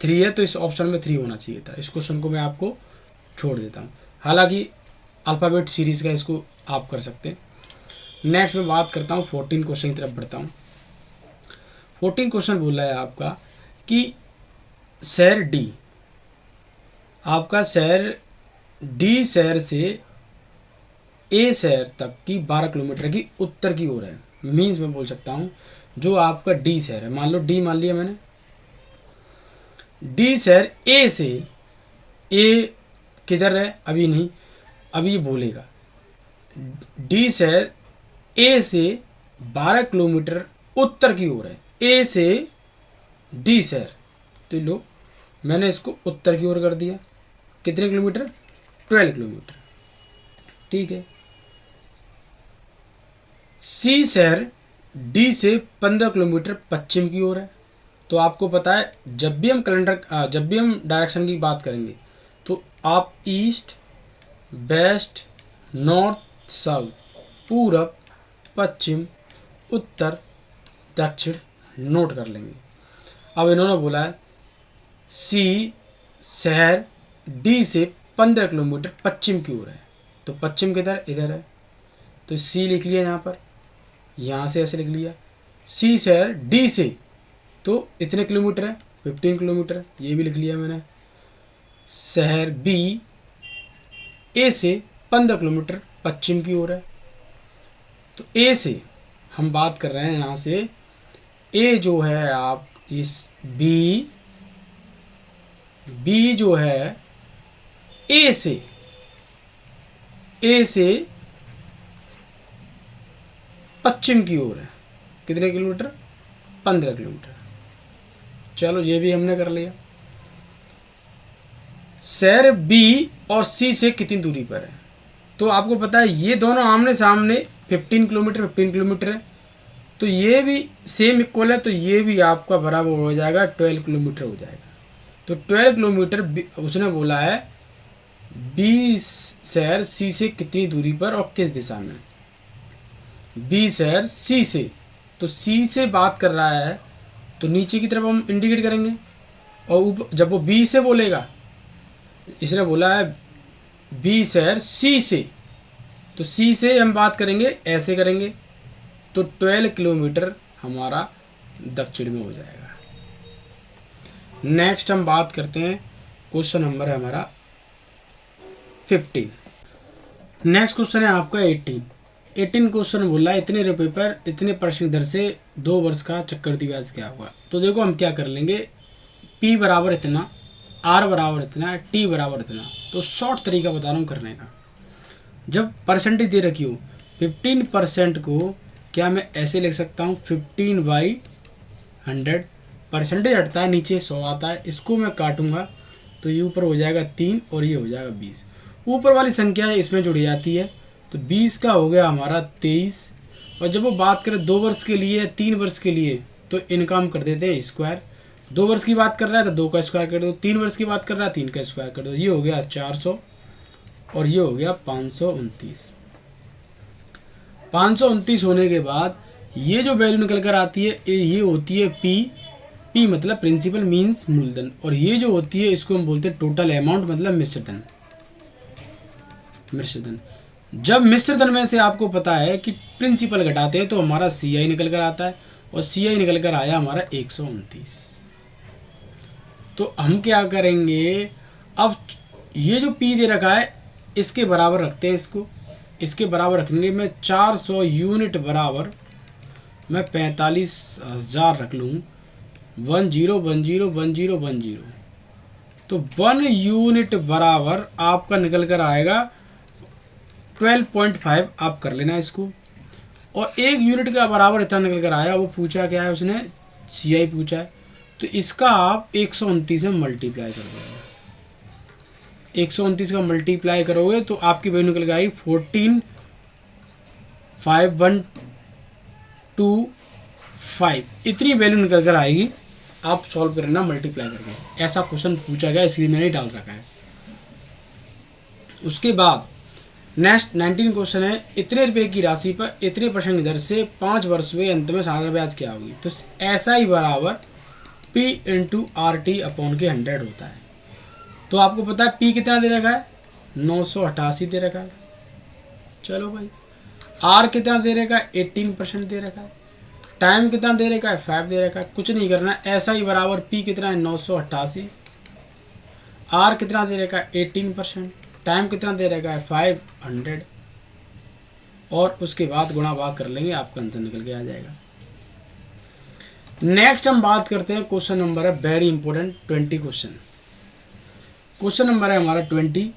3 है, तो इस ऑप्शन में 3 होना चाहिए था। इस क्वेश्चन को मैं आपको छोड़ देता हूँ, हालांकि अल्फ़ाबेट सीरीज़ का इसको आप कर सकते हैं। नेक्स्ट मैं बात करता हूँ 14 क्वेश्चन की तरफ बढ़ता हूँ। 14 क्वेश्चन बोला है आपका कि शहर डी, आपका शहर डी शहर से ए शहर तक की 12 किलोमीटर की उत्तर की ओर है। मीन्स मैं बोल सकता हूँ जो आपका डी शहर है, मान लो डी मान लिया मैंने, डी शहर ए से, ए किधर है अभी नहीं, अभी ये बोलेगा, डी शहर ए से 12 किलोमीटर उत्तर की ओर है, ए से डी शहर। तो लो मैंने इसको उत्तर की ओर कर दिया, कितने किलोमीटर, 12 किलोमीटर, ठीक है। सी शहर डी से 15 किलोमीटर पश्चिम की ओर है। तो आपको पता है जब भी हम डायरेक्शन की बात करेंगे तो आप ईस्ट वेस्ट नॉर्थ साउथ, पूरब पश्चिम उत्तर दक्षिण नोट कर लेंगे। अब इन्होंने बोला है सी शहर डी से 15 किलोमीटर पश्चिम की ओर है, तो पश्चिम किधर, इधर है, तो सी लिख लिया यहाँ पर, यहाँ से ऐसे लिख लिया। सी शहर डी से तो इतने किलोमीटर है 15 किलोमीटर, ये भी लिख लिया मैंने। शहर बी ए से 15 किलोमीटर पश्चिम की ओर है, तो ए से हम बात कर रहे हैं यहाँ से, ए जो है आप इस बी जो है ए से पश्चिम की ओर है, कितने किलोमीटर, 15 किलोमीटर। चलो ये भी हमने कर लिया। शहर बी और सी से कितनी दूरी पर है, तो आपको पता है ये दोनों आमने सामने 15 किलोमीटर है, तो ये भी सेम इक्वल है, तो ये भी आपका बराबर हो जाएगा 12 किलोमीटर हो जाएगा। तो 12 किलोमीटर उसने बोला है बी शहर सी से कितनी दूरी पर और किस दिशा में। बी शहर सी से, तो सी से बात कर रहा है तो नीचे की तरफ हम इंडिकेट करेंगे, और ऊपर जब वो बी से बोलेगा, इसने बोला है बी शहर सी से, तो सी से हम बात करेंगे ऐसे करेंगे, तो 12 किलोमीटर हमारा दक्षिण में हो जाएगा। नेक्स्ट हम बात करते हैं, क्वेश्चन नंबर है हमारा 15। नेक्स्ट क्वेश्चन है आपका 18 क्वेश्चन बोला इतने रुपए पर इतने % दर से 2 वर्ष का चक्रवृद्धि ब्याज क्या होगा। तो देखो हम क्या कर लेंगे, P बराबर इतना, R बराबर इतना, T बराबर इतना। तो शॉर्ट तरीका बता रहा हूँ करने का। जब परसेंटेज दे रखी हो 15% को क्या मैं ऐसे लिख सकता हूँ 15/100। परसेंटेज हटता है नीचे 100 आता है, इसको मैं काटूंगा तो ये ऊपर हो जाएगा 3 और ये हो जाएगा 20। ऊपर वाली संख्या है इसमें जुड़ जाती है, तो 20 का हो गया हमारा 23। और जब वो बात करें 2 वर्ष के लिए 3 वर्ष के लिए तो इनका हम कर देते हैं स्क्वायर। 2 वर्ष की बात कर रहा है तो 2 का स्क्वायर कर दो, 3 वर्ष की बात कर रहा है 3 का स्क्वायर कर दो। ये हो गया 400 और ये हो गया 529। 529 होने के बाद ये जो वैल्यू निकल कर आती है ये होती है P मतलब प्रिंसिपल मीन्स मूलधन, और ये जो होती है इसको हम बोलते हैं टोटल अमाउंट मतलब मिश्रधन। जब मिश्रधन में से आपको पता है कि प्रिंसिपल घटाते हैं तो हमारा CI निकल कर आता है, और CI निकल कर आया हमारा 129। तो हम क्या करेंगे, अब ये जो P दे रखा है इसके बराबर रखते हैं, इसके बराबर रखेंगे। मैं 400 यूनिट बराबर मैं 45,000 रख लूँ, 10101010। तो 1 यूनिट बराबर आपका निकल कर आएगा 12.5। आप कर लेना इसको। और 1 यूनिट का बराबर इतना निकल कर आया, वो पूछा क्या है उसने, CI पूछा है। तो इसका आप 129 में मल्टीप्लाई कर दोगे। 129 का मल्टीप्लाई करोगे तो आपकी वैल्यू निकल गई 14,512,5 इतनी वैल्यू निकल कर आएगी। आप सॉल्व करना मल्टीप्लाई करके, ऐसा क्वेश्चन पूछा गया इसलिए मैंने डाल रखा है। उसके बाद नेक्स्ट 19 क्वेश्चन है इतने रुपए की राशि पर इतने % की दर से 5 वर्ष में अंत में साधारण ब्याज क्या होगी। तो SI बराबर P × RT अपॉन के 100 होता है। तो आपको पता है P कितना दे रखा है, 988 दे रखा है। चलो भाई, R कितना दे रखा है, 18% दे रखा है। टाइम कितना दे रखा है, 5 दे रखा है। कुछ नहीं करना, SI बराबर P कितना है 988, R कितना दे रखा है 18%, टाइम कितना दे रखा है 500, और उसके बाद गुणा भाग कर लेंगे, आपका आंसर निकल के आ जाएगा। नेक्स्ट हम बात करते हैं, क्वेश्चन नंबर है वेरी इंपॉर्टेंट 20 क्वेश्चन नंबर है हमारा 20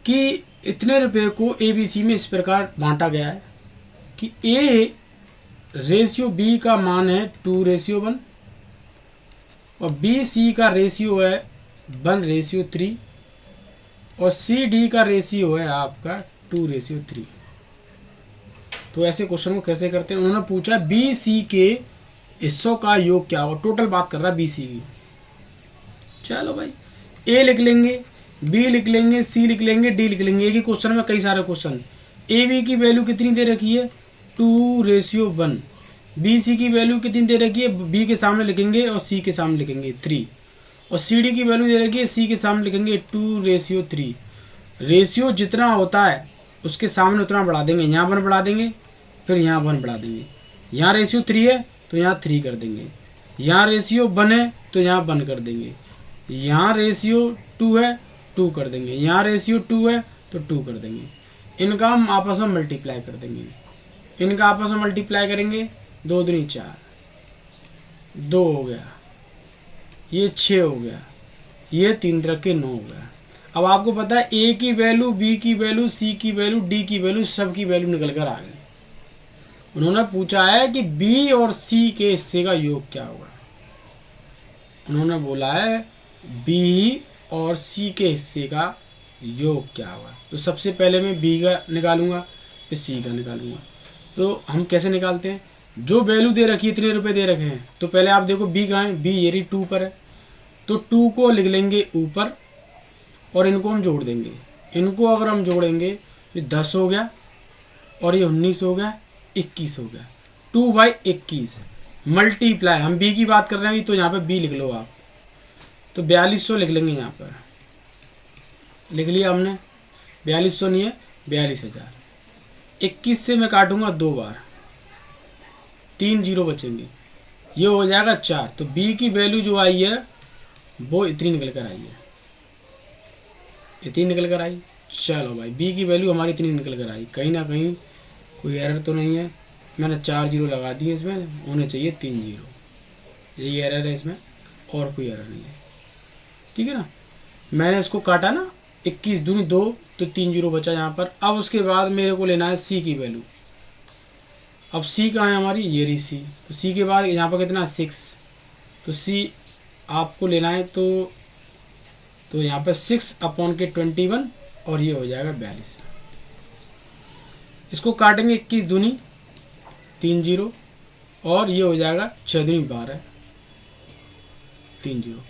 कि इतने रुपए को ABC में इस प्रकार बांटा गया है कि A रेशियो B का मान है 2:1 और BC का रेशियो है 1:3 और CD का रेशियो है आपका 2:3। तो ऐसे क्वेश्चन को कैसे करते हैं, उन्होंने पूछा BC के हिस्सों का योग क्या होगा। टोटल बात कर रहा है BC की। चलो भाई, A लिख लेंगे, B लिख लेंगे, C लिख लेंगे, D लिख लेंगे। एक ही क्वेश्चन में कई सारे क्वेश्चन। AB की वैल्यू कितनी दे रखी है 2:1, BC की वैल्यू कितनी दे रखी है, B के सामने लिखेंगे और C के सामने लिखेंगे 3, और CD की वैल्यू दे रखी है C के सामने लिखेंगे 2:3। रेशियो जितना होता है उसके सामने उतना बढ़ा देंगे, यहाँ 1 बढ़ा देंगे, फिर यहाँ 1 बढ़ा देंगे। यहाँ रेशियो 3 है तो यहाँ 3 कर देंगे, यहाँ रेशियो 1 है तो यहाँ 1 कर देंगे, यहाँ रेशियो 2 है 2 कर देंगे, यहाँ रेशियो 2 है तो 2 कर देंगे। इनका हम आपस में मल्टीप्लाई कर देंगे, इनका आपस में मल्टीप्लाई करेंगे, 2 दूनी 4, 2 हो गया, ये 6 हो गया, ये 3 तरह के 9 हो गया। अब आपको पता है A की वैल्यू, B की वैल्यू, C की वैल्यू, D की वैल्यू, सब की वैल्यू निकल कर आ गई। उन्होंने पूछा है कि B और C के हिस्से का योग क्या होगा। उन्होंने बोला है B और C के हिस्से का योग क्या होगा। तो सबसे पहले मैं B का निकालूंगा, फिर C का निकालूंगा। तो हम कैसे निकालते हैं, जो वैल्यू दे रखी है इतने रुपए दे रखे हैं, तो पहले आप देखो B कहाँ है, B ये रही 2 पर है, तो 2 को लिख लेंगे ऊपर और इनको हम जोड़ देंगे। इनको अगर हम जोड़ेंगे तो 10 हो गया और ये 19 हो गया, 21 हो गया। 2/21 मल्टीप्लाई, हम B की बात कर रहे हैं तो यहाँ पे B लिख लो आप, तो 4200 लिख लेंगे। यहाँ पर लिख लिया हमने, 4200 नहीं है 42,000। 21 से मैं काटूंगा 2 बार, 3 0 बचेंगे, ये हो जाएगा 4। तो B की वैल्यू जो आई है वो इतनी निकल कर आई है, इतनी निकल कर आई। चलो भाई बी की वैल्यू हमारी इतनी निकल कर आई, कहीं ना कहीं कोई एरर तो नहीं है। मैंने 4 जीरो लगा दिए, इसमें होने चाहिए 3 जीरो, यही एरर है इसमें, और कोई एरर नहीं है। ठीक है ना, मैंने इसको काटा ना, 21 दूनी 2, तो 3 जीरो बचा यहाँ पर। अब उसके बाद मेरे को लेना है सी की वैल्यू। अब सी कहाँ है हमारी, ये रही सी। तो सी के बाद यहाँ पर कितना है 6, तो सी आपको लेना है तो यहाँ पर 6 अपॉन के 21 और ये हो जाएगा 42। इसको काटेंगे 21 दूनी 3 जीरो और ये हो जाएगा 6 दूनी 12 3 जीरो।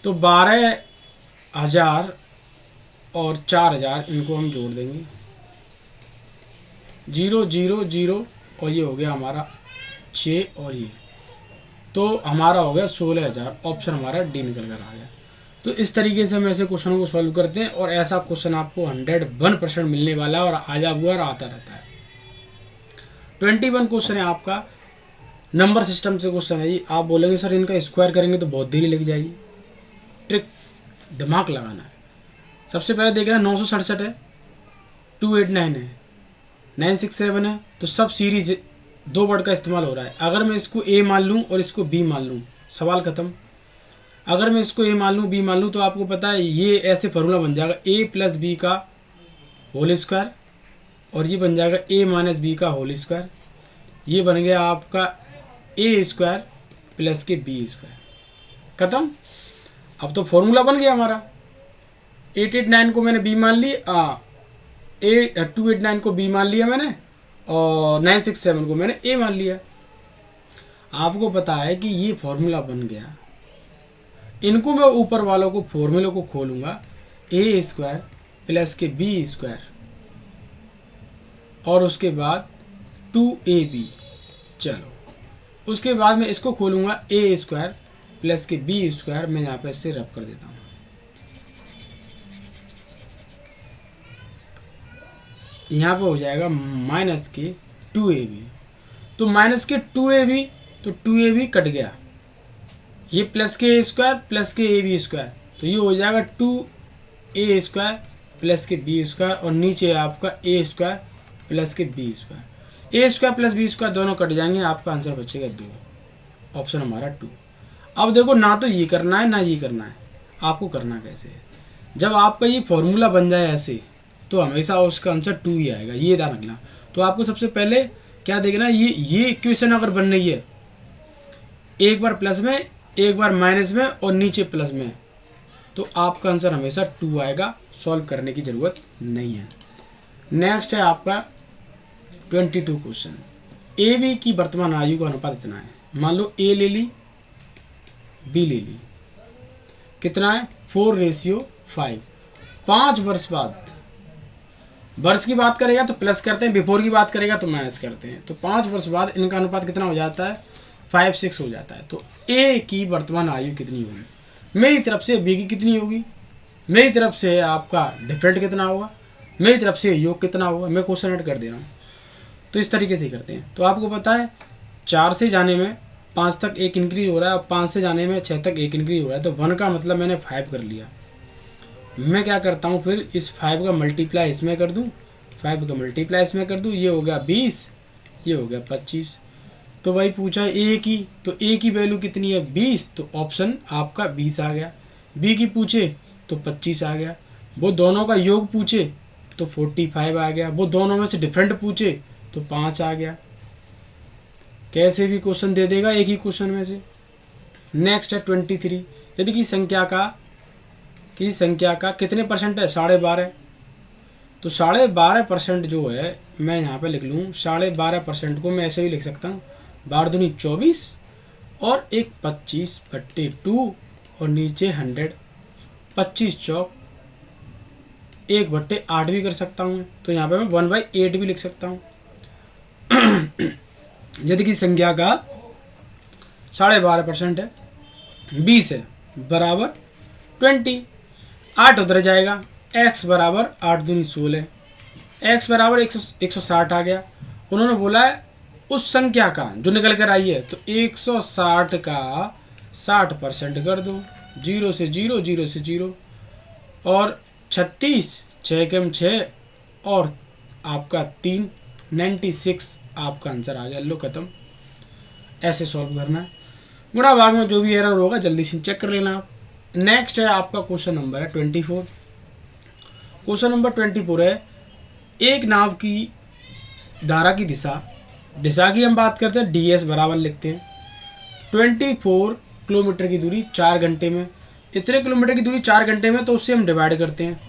तो 12,000 और 4,000 इनको हम जोड़ देंगे, 0 0 0 और ये हो गया हमारा 6 और ये, तो हमारा हो गया 16,000। ऑप्शन हमारा डी निकल कर आ गया। तो इस तरीके से हम ऐसे क्वेश्चन को सॉल्व करते हैं और ऐसा क्वेश्चन आपको 101% मिलने वाला है और आया हुआ और आता रहता है। 21 क्वेश्चन है आपका, नंबर सिस्टम से क्वेश्चन है। आप बोलेंगे सर इनका स्क्वायर करेंगे तो बहुत देरी लग जाएगी। ट्रिक दिमाग लगाना है। सबसे पहले देखना 967 है, 289 है, 967 है, तो सब सीरीज 2 वर्ड का इस्तेमाल हो रहा है। अगर मैं इसको ए मान लूँ और इसको बी मान लूँ, सवाल ख़त्म। अगर मैं इसको ए मान लूँ बी मान लूँ तो आपको पता है ये ऐसे फार्मूला बन जाएगा ए प्लस बी का होल स्क्वायर और ये बन जाएगा ए माइनस बी का होल स्क्वायर। ये बन गया आपका ए स्क्वायर प्लस के बी स्क्वायर, ख़त्म। अब तो फॉर्मूला बन गया हमारा। 889 को मैंने बी मान ली, 289 को बी मान लिया मैंने और 967 को मैंने ए मान लिया। आपको पता है कि ये फॉर्मूला बन गया। इनको मैं ऊपर वालों को फॉर्मूले को खोलूंगा, ए स्क्वायर प्लस के बी स्क्वायर और उसके बाद 2ab। चलो उसके बाद मैं इसको खोलूंगा ए स्क्वायर प्लस के बी स्क्वायर। मैं यहाँ पे इससे रब कर देता हूँ। यहाँ पे हो जाएगा माइनस के 2ab, तो माइनस के 2ab, तो 2ab कट गया, ये प्लस के स्क्वायर प्लस के ए बी स्क्वायर, तो ये हो जाएगा 2a स्क्वायर प्लस के बी स्क्वायर और नीचे आपका ए स्क्वायर प्लस के बी स्क्वायर। ए स्क्वायर प्लस बी स्क्वायर दोनों कट जाएंगे, आपका आंसर बचेगा 2, ऑप्शन हमारा 2। अब देखो ना तो ये करना है ना ये करना है, आपको करना कैसे है। जब आपका ये फॉर्मूला बन जाए ऐसे तो हमेशा उसका आंसर 2 ही आएगा, ये ध्यान रखना। तो आपको सबसे पहले क्या देखना, ये इक्वेशन अगर बन रही है एक बार प्लस में एक बार माइनस में और नीचे प्लस में, तो आपका आंसर हमेशा 2 आएगा, सॉल्व करने की ज़रूरत नहीं है। नेक्स्ट है आपका 22 क्वेश्चन। ए बी की वर्तमान आयु का अनुपात इतना है। मान लो ए ले ली बी ले ली, कितना है 4:5। 5 वर्ष बाद, वर्ष की बात करेगा तो प्लस करते हैं, बिफोर की बात करेगा तो माइनस करते हैं। तो 5 वर्ष बाद इनका अनुपात कितना हो जाता है 5:6 हो जाता है। तो ए की वर्तमान आयु कितनी होगी, मेरी तरफ से बी की कितनी होगी, मेरी तरफ से आपका डिफरेंट कितना होगा, मेरी तरफ से योग कितना होगा। मैं क्वेश्चन ऐड कर दे रहा हूँ। तो इस तरीके से करते हैं। तो आपको पता है 4 से जाने में 5 तक 1 इंक्रीज हो रहा है और 5 से जाने में 6 तक 1 इंक्रीज हो रहा है। तो 1 का मतलब मैंने 5 कर लिया। मैं क्या करता हूँ फिर इस 5 का मल्टीप्लाई इसमें कर दूँ, 5 का मल्टीप्लाई इसमें कर दूँ, ये हो गया 20, ये हो गया 25। तो भाई पूछा है ए की, तो ए की वैल्यू कितनी है 20, तो ऑप्शन आपका 20 आ गया। बी की पूछे तो 25 आ गया। वो दोनों का योग पूछे तो 45 आ गया। वो दोनों में से डिफरेंट पूछे तो 5 आ गया। कैसे भी क्वेश्चन दे देगा एक ही क्वेश्चन में से। नेक्स्ट है 23। यदि किसी संख्या का कितने परसेंट है 12.5, तो 12.5% जो है मैं यहाँ पे लिख लूँ। 12.5% को मैं ऐसे भी लिख सकता हूँ 12 दूनी 24 और एक 25/2 और नीचे 100, 25 चौक 1/8 भी कर सकता हूँ। तो यहाँ पे मैं 1/8 भी लिख सकता हूँ। यदि किसी संख्या का 12.5% है 20 है बराबर 20, 8 उधर जाएगा, x बराबर 8 दूनी 16, x बराबर 160 आ गया। उन्होंने बोला है उस संख्या का जो निकल कर आई है, तो 160 का 60% कर दो, 0 से 0, 0 से 0 और 36, 6 के हम 6 और आपका 3, 96 आपका आंसर आ गया। लो खत्म। ऐसे सॉल्व करना है। गुणा भाग में जो भी एरर होगा जल्दी से चेक कर लेना आप। नेक्स्ट है आपका क्वेश्चन नंबर है 24। क्वेश्चन नंबर 24 है, एक नाव की धारा की दिशा की हम बात करते हैं, ds बराबर लिखते हैं 24 किलोमीटर की दूरी 4 घंटे में। इतने किलोमीटर की दूरी 4 घंटे में, तो उससे हम डिवाइड करते हैं।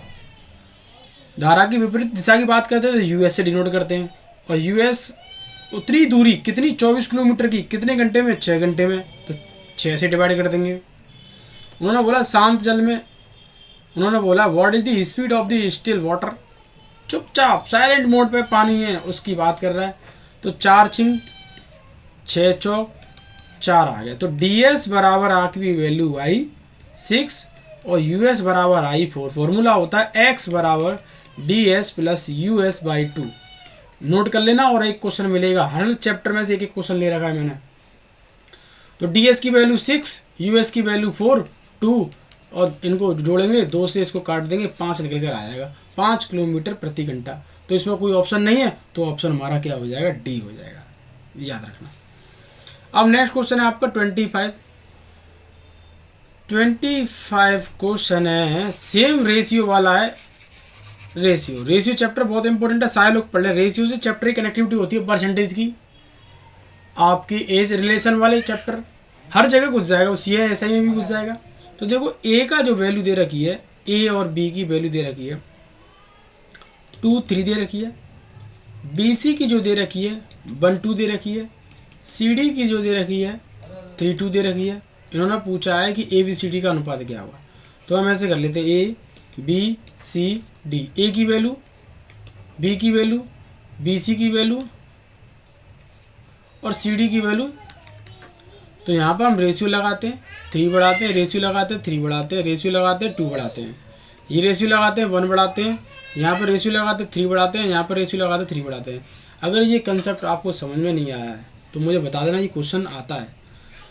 धारा की विपरीत दिशा की बात करते हैं तो यूएस से डिनोट करते हैं। और यूएस उतनी दूरी कितनी, 24 किलोमीटर की, कितने घंटे में, 6 घंटे में, तो 6 से डिवाइड कर देंगे। उन्होंने बोला शांत जल में, उन्होंने बोला what is the speed of the still water, चुपचाप साइलेंट मोड पे पानी है उसकी बात कर रहा है। तो 4 छिंग 6 चौक 4 आ गया। तो ds बराबर आपकी वैल्यू आई 6 और यूएस बराबर आई 4। फॉर्मूला होता है x बराबर ds plus US by 2। Note कर लेना। और एक क्वेश्चन मिलेगा, हर चैप्टर में से एक एक क्वेश्चन ले रखा है मैंने। तो ds की वैल्यू 6, यूएस की वैल्यू 4, 2 और इनको जोड़ेंगे 2 से, इसको काट देंगे 5 निकल कर आएगा 5 किलोमीटर प्रति घंटा। तो इसमें कोई ऑप्शन नहीं है, तो ऑप्शन हमारा क्या हो जाएगा, डी हो जाएगा, याद रखना। अब नेक्स्ट क्वेश्चन है आपका 25 क्वेश्चन है, सेम रेशियो वाला है। रेशियो चैप्टर बहुत इंपॉर्टेंट है, सारे लोग पढ़ ले। रेशियो से चैप्टर की कनेक्टिविटी होती है परसेंटेज की, आपकी एज रिलेशन वाले चैप्टर हर जगह घुस जाएगा, सी एस आई में भी घुस जाएगा। तो देखो ए का जो वैल्यू दे रखी है, ए और बी की वैल्यू दे रखी है 2, 3 दे रखी है। बी सी की जो दे रखी है 1, 2 दे रखी है। सी डी की जो दे रखी है 3, 2 दे रखी है। इन्होंने पूछा है कि ए बी सी डी का अनुपात क्या होगा। तो हम ऐसे कर लेते हैं, ए बी सी डी, ए की वैल्यू, बी की वैल्यू, बी सी की वैल्यू और सी डी की वैल्यू। तो यहाँ पर हम रेशियो लगाते हैं, 3 बढ़ाते हैं, रेशियो लगाते हैं, 3 बढ़ाते हैं, रेशियो लगाते हैं, 2 बढ़ाते हैं, ये रेशियो लगाते हैं, 1 बढ़ाते हैं, यहाँ पर रेशियो लगाते हैं, 3 बढ़ाते हैं, यहाँ पर रेशियो लगाते हैं, 3 बढ़ाते हैं। अगर ये कंसेप्ट आपको समझ में नहीं आया है तो मुझे बता देना, ये क्वेश्चन आता है।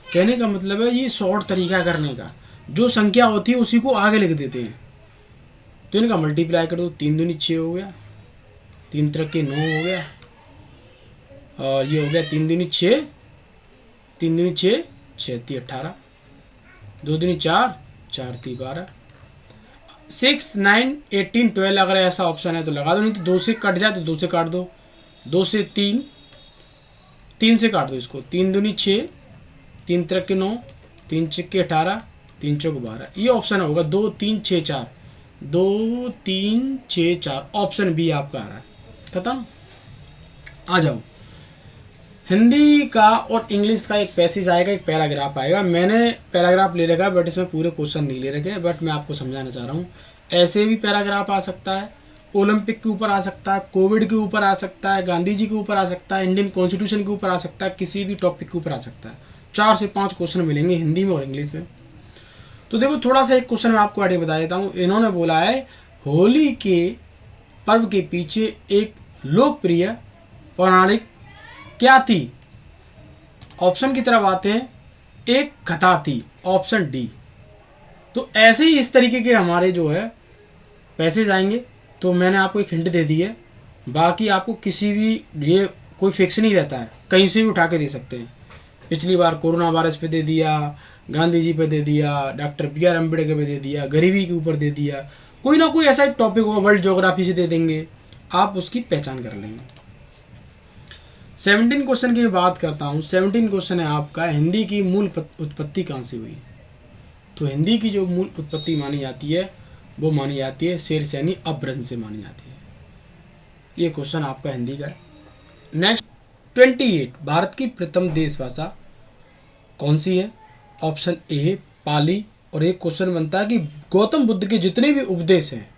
कहने का मतलब है ये शॉर्ट तरीका करने का, जो संख्या होती है उसी को आगे लिख देते हैं। तो इनका मल्टीप्लाई कर दो, 3 दूनी 6 हो गया, 3 त्रिक के 9 हो गया, और ये हो गया 3 दूनी 6, 3 दूनी 6, 6 × 18, 2 दूनी 4, 4 × 12, 6, 9, 18, 12। अगर ऐसा ऑप्शन है तो लगा दो, नहीं तो 2 से कट जाए तो 2 से काट दो, 2 से 3, 3 से काट दो इसको, 3 दूनी 6, 3 त्रिक के 9, 3 छिक के 18, 3 चौक 12। ये ऑप्शन होगा 2, 3, 6, 4, 2, 3, 6, 4। ऑप्शन बी आपका आ रहा है। खत्म। आ जाओ, हिंदी का और इंग्लिश का एक पैसेज आएगा, एक पैराग्राफ आएगा। मैंने पैराग्राफ ले रखा है बट इसमें पूरे क्वेश्चन नहीं ले रखे हैं, बट मैं आपको समझाना चाह रहा हूँ। ऐसे भी पैराग्राफ आ सकता है, ओलंपिक के ऊपर आ सकता है, कोविड के ऊपर आ सकता है, गांधी जी के ऊपर आ सकता है, इंडियन कॉन्स्टिट्यूशन के ऊपर आ सकता है, किसी भी टॉपिक के ऊपर आ सकता है। 4 से 5 क्वेश्चन मिलेंगे हिंदी में और इंग्लिश में। तो देखो, थोड़ा सा एक क्वेश्चन मैं आपको आगे बता देता हूँ। इन्होंने बोला है होली के पर्व के पीछे एक लोकप्रिय पौराणिक क्या थी। ऑप्शन की तरफ आते हैं, एक कथा थी, ऑप्शन डी। तो ऐसे ही इस तरीके के हमारे जो है पैसेज आएंगे। तो मैंने आपको एक हिंट दे दी है, बाकी आपको किसी भी, ये कोई फिक्स नहीं रहता है, कहीं से भी उठा के दे सकते हैं। पिछली बार कोरोना वायरस पे दे दिया, गांधी जी पे दे दिया, डॉक्टर बी आर अम्बेडकर पे दे दिया, गरीबी के ऊपर दे दिया, कोई ना कोई ऐसा एक टॉपिक होगा, वर्ल्ड ज्योग्राफी से दे देंगे, आप उसकी पहचान कर लेंगे। 17 क्वेश्चन की बात करता हूँ। 17 क्वेश्चन है आपका, हिंदी की मूल उत्पत्ति कहाँ से हुई। तो हिंदी की जो मूल उत्पत्ति मानी जाती है वो मानी जाती है शेरशाही अपभ्रंश से मानी जाती है। ये क्वेश्चन आपका हिंदी का है। नेक्स्ट 28, भारत की प्रथम देश भाषा कौन सी है। ऑप्शन ए पाली। और एक क्वेश्चन बनता है कि गौतम बुद्ध के जितने भी उपदेश हैं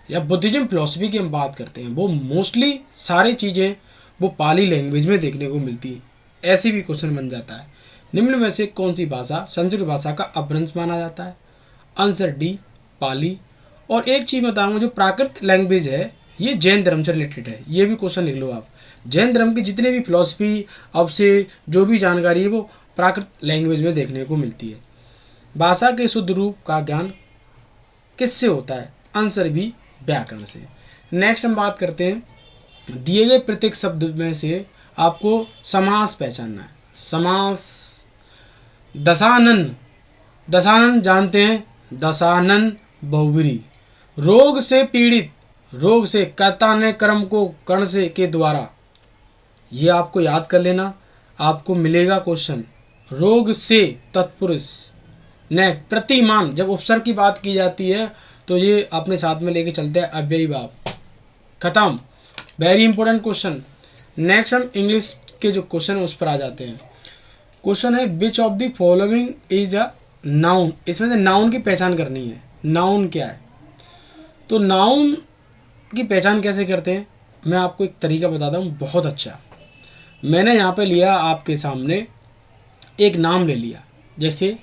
या बुद्धिज्म फिलॉसफी की हम बात करते हैं, वो मोस्टली सारी चीज़ें वो पाली लैंग्वेज में देखने को मिलती है। ऐसी भी क्वेश्चन बन जाता है, निम्न में से कौन सी भाषा संस्कृत भाषा का अपभ्रंश माना जाता है। आंसर डी पाली। और एक चीज़ बताऊंगा, जो प्राकृत लैंग्वेज है ये जैन धर्म से रिलेटेड है। ये भी क्वेश्चन लिख लो आप। जैन धर्म की जितने भी फिलॉसफी अब से जो भी जानकारी है वो प्राकृत लैंग्वेज में देखने को मिलती है। भाषा के शुद्ध रूप का ज्ञान किससे होता है। आंसर बी व्याकरण से। नेक्स्ट हम बात करते हैं दिए गए प्रत्येक शब्द में से आपको समास पहचानना है। समास, दशानन, दशानन जानते हैं, दशानन बहुब्रीहि। रोग से पीड़ित, रोग से कर्ता ने कर्म को कर्ण से के द्वारा, ये आपको याद कर लेना, आपको मिलेगा क्वेश्चन। रोग से तत्पुरुष ने प्रतिमान, जब उपसर्ग की बात की जाती है तो ये अपने साथ में लेके चलते हैं अव्ययी भाव। खत्म, वेरी इंपॉर्टेंट क्वेश्चन। नेक्स्ट हम इंग्लिश के जो क्वेश्चन है उस पर आ जाते हैं। क्वेश्चन है which of the following is a noun. इसमें से नाउन की पहचान करनी है। नाउन क्या है? तो नाउन की पहचान कैसे करते हैं, मैं आपको एक तरीका बताता हूँ बहुत अच्छा। मैंने यहाँ पे लिया आपके सामने एक नाम ले लिया, जैसे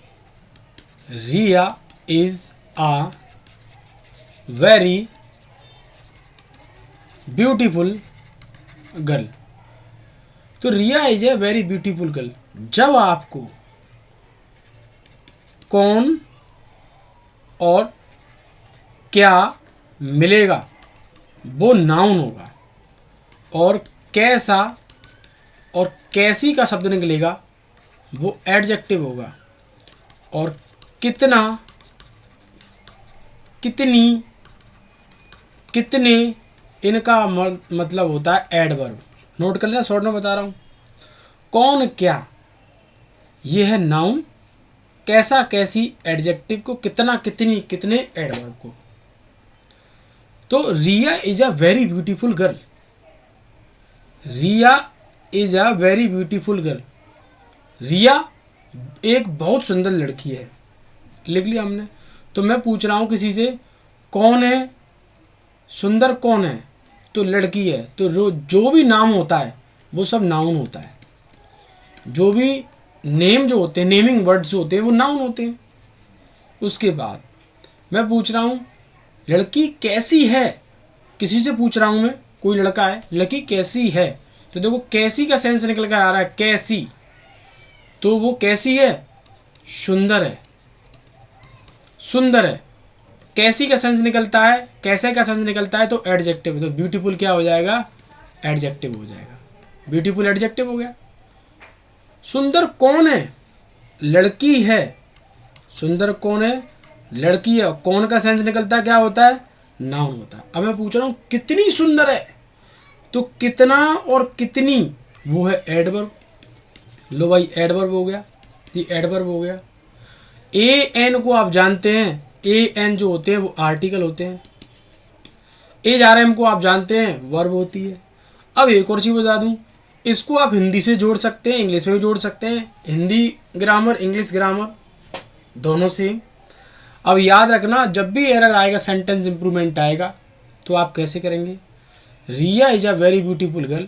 Riya is a very beautiful girl. तो Riya is a very beautiful girl. जब आपको कौन और क्या मिलेगा वो नाउन होगा, और कैसा और कैसी का शब्द निकलेगा वो एडजेक्टिव होगा, और कितना, कितनी, कितने, इनका मतलब होता है एडवर्ब। नोट कर लेना, शॉर्ट में बता रहा हूँ। कौन क्या ये है नाउन, कैसा कैसी एडजेक्टिव को, कितना कितनी कितने एडवर्ब को। तो Riya is a very beautiful girl. Riya is a very beautiful girl. Riya एक बहुत सुंदर लड़की है, लिख लिया हमने। तो मैं पूछ रहा हूँ किसी से, कौन है, सुंदर कौन है, तो लड़की है। तो जो भी नाम होता है वो सब नाउन होता है। जो भी नेम जो होते हैं, नेमिंग वर्ड्स होते हैं, वो नाउन होते हैं। उसके बाद मैं पूछ रहा हूँ लड़की कैसी है, किसी से पूछ रहा हूँ मैं, कोई लड़का है, लड़की कैसी है, तो देखो कैसी का सेंस निकल कर आ रहा है, कैसी। तो वो कैसी है, सुंदर है, सुंदर है। कैसी का सेंस निकलता है, कैसे का सेंस निकलता है, तो एडजेक्टिव। तो ब्यूटीफुल क्या हो जाएगा, एडजेक्टिव हो जाएगा। ब्यूटीफुल एडजेक्टिव हो गया। सुंदर कौन है, लड़की है। सुंदर कौन है, लड़की है। कौन का सेंस निकलता है, क्या होता है, नाउन होता है। अब मैं पूछ रहा हूँ कितनी सुंदर है, तो कितना और कितनी वो है एडवर्ब। लो भाई एडवर्ब हो गया, ये एडवर्ब हो गया। ए एन को आप जानते हैं, ए एन जो होते हैं वो आर्टिकल होते हैं। एज आर एम को आप जानते हैं वर्ब होती है। अब एक और चीज़ बता दूं, इसको आप हिंदी से जोड़ सकते हैं, इंग्लिश में भी जोड़ सकते हैं। हिंदी ग्रामर, इंग्लिश ग्रामर दोनों सेम। अब याद रखना, जब भी एरर आएगा, सेंटेंस इंप्रूवमेंट आएगा, तो आप कैसे करेंगे। Riya is a very beautiful girl,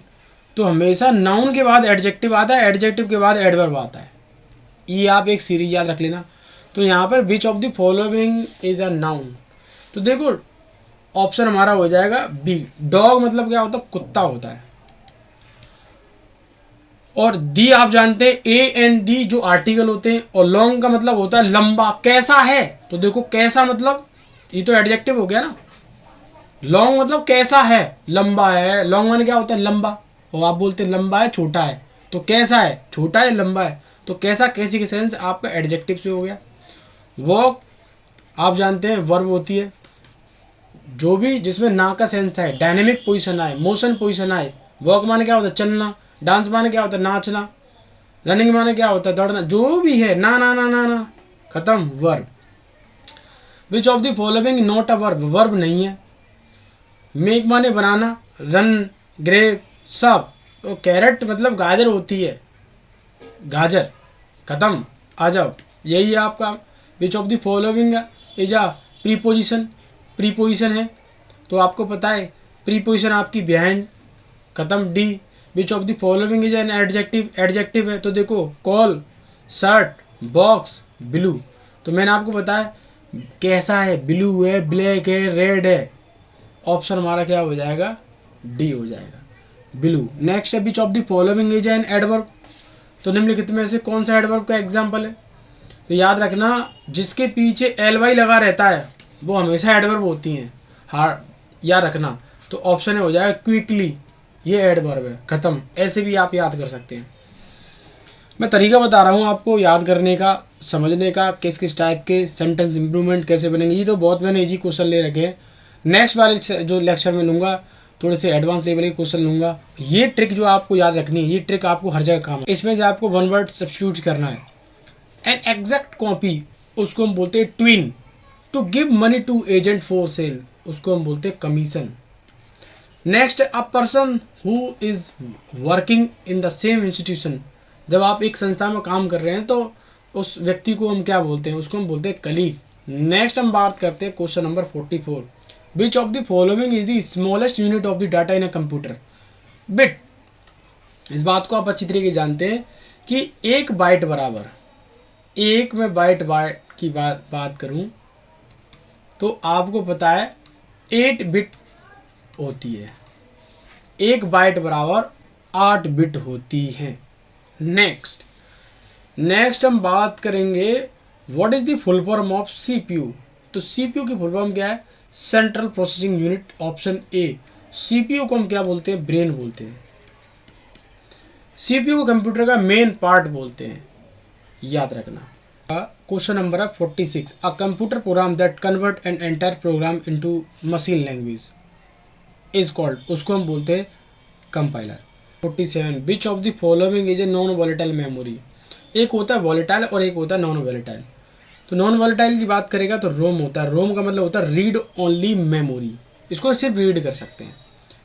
तो हमेशा नाउन के बाद एडजेक्टिव आता है, एडजेक्टिव के बाद एडवर्ब आता है। ये आप एक सीरीज याद रख लेना। तो यहाँ पर which of the following is a noun, तो देखो ऑप्शन हमारा हो जाएगा बी। डॉग मतलब क्या होता है, कुत्ता होता है। और दी आप जानते हैं, ए एंड दी जो आर्टिकल होते हैं, और लॉन्ग का मतलब होता है लंबा। कैसा है, तो देखो कैसा मतलब ये तो एडजेक्टिव हो गया ना। लॉन्ग मतलब कैसा है, लंबा है। लॉन्ग माने क्या होता है, लंबा। और आप बोलते हैं लंबा है, छोटा है, तो कैसा है, छोटा है, लंबा है। तो कैसा कैसी के सेंस आपका एडजेक्टिव से हो गया। वॉक आप जानते हैं वर्ब होती है। जो भी जिसमें ना का सेंस है, डायनेमिक पोजीशन आए, मोशन पोजीशन आए। वॉक माने क्या होता है, चलना। डांस माने क्या होता है, नाचना। रनिंग माने क्या होता है, दौड़ना। जो भी है, ना ना ना ना ना, खत्म, verb. Which of the following not a verb, verb नहीं है। मेक माने बनाना, रन, ग्रेप, सब। तो कैरेट मतलब गाजर होती है, गाजर, खत्म। आ जाओ, यही है आपका। Which of the following is a preposition, preposition है तो आपको पता है प्रीपोजिशन आपकी बिहाइंड, खत्म। D which of the following is an adjective, adjective है तो देखो कॉल, शर्ट, बॉक्स, ब्लू। तो मैंने आपको बताया कैसा है, ब्लू है, ब्लैक है, रेड है। ऑप्शन हमारा क्या हो जाएगा, डी हो जाएगा, ब्लू। नेक्स्ट है which of the following is an adverb, तो निम्नलिखित में से कौन सा एडवर्ब का एग्जाम्पल है। तो याद रखना, जिसके पीछे एल वाई लगा रहता है वो हमेशा एडवर्ब होती हैं। या रखना, तो ऑप्शन हो जाएगा क्विकली, ये एडवर्ब है, खत्म। ऐसे भी आप याद कर सकते हैं। मैं तरीका बता रहा हूँ आपको याद करने का, समझने का, किस किस टाइप के सेंटेंस इंप्रूवमेंट कैसे बनेंगे। ये तो बहुत मैंने इजी क्वेश्चन ले रखे हैं। नेक्स्ट वाले जो लेक्चर में लूँगा थोड़े से एडवांस लेवल के क्वेश्चन लूँगा। ये ट्रिक जो आपको याद रखनी है, ये ट्रिक आपको हर जगह काम है। इसमें से आपको वन वर्ड सब्स्टिट्यूट करना है। एन एग्जैक्ट कॉपी, उसको हम बोलते हैं twin. To give money to agent for sale, उसको हम बोलते हैं commission. Next, a person who is working in the same institution, जब आप एक संस्था में काम कर रहे हैं तो उस व्यक्ति को हम क्या बोलते हैं, उसको हम बोलते हैं कलीग। नेक्स्ट हम बात करते हैं question number 44, which of the following is the smallest unit of the data in a computer. Bit, इस बात को आप अच्छी तरीके जानते हैं कि एक बाइट बराबर, एक में बाइट की बात करूं तो आपको पता है 8 बिट होती है। एक बाइट बराबर 8 बिट होती है। नेक्स्ट हम बात करेंगे what is the full form of CPU. तो सीपीयू की फुल फॉर्म क्या है, central processing unit, option A. CPU को हम क्या बोलते हैं, ब्रेन बोलते हैं। सीपीयू को कंप्यूटर का मेन पार्ट बोलते हैं, याद रखना। क्वेश्चन नंबर है 46, a computer program that convert an entire programme into machine language is called, उसको हम बोलते हैं compiler. 47, which of the following is a non volatile memory. एक होता है वॉलेटाइल और एक होता है नॉन वॉलेटाइल। तो नॉन वॉलेटाइल की बात करेगा तो रोम होता है। रोम का मतलब होता है रीड ओनली मेमोरी, इसको सिर्फ रीड कर सकते हैं,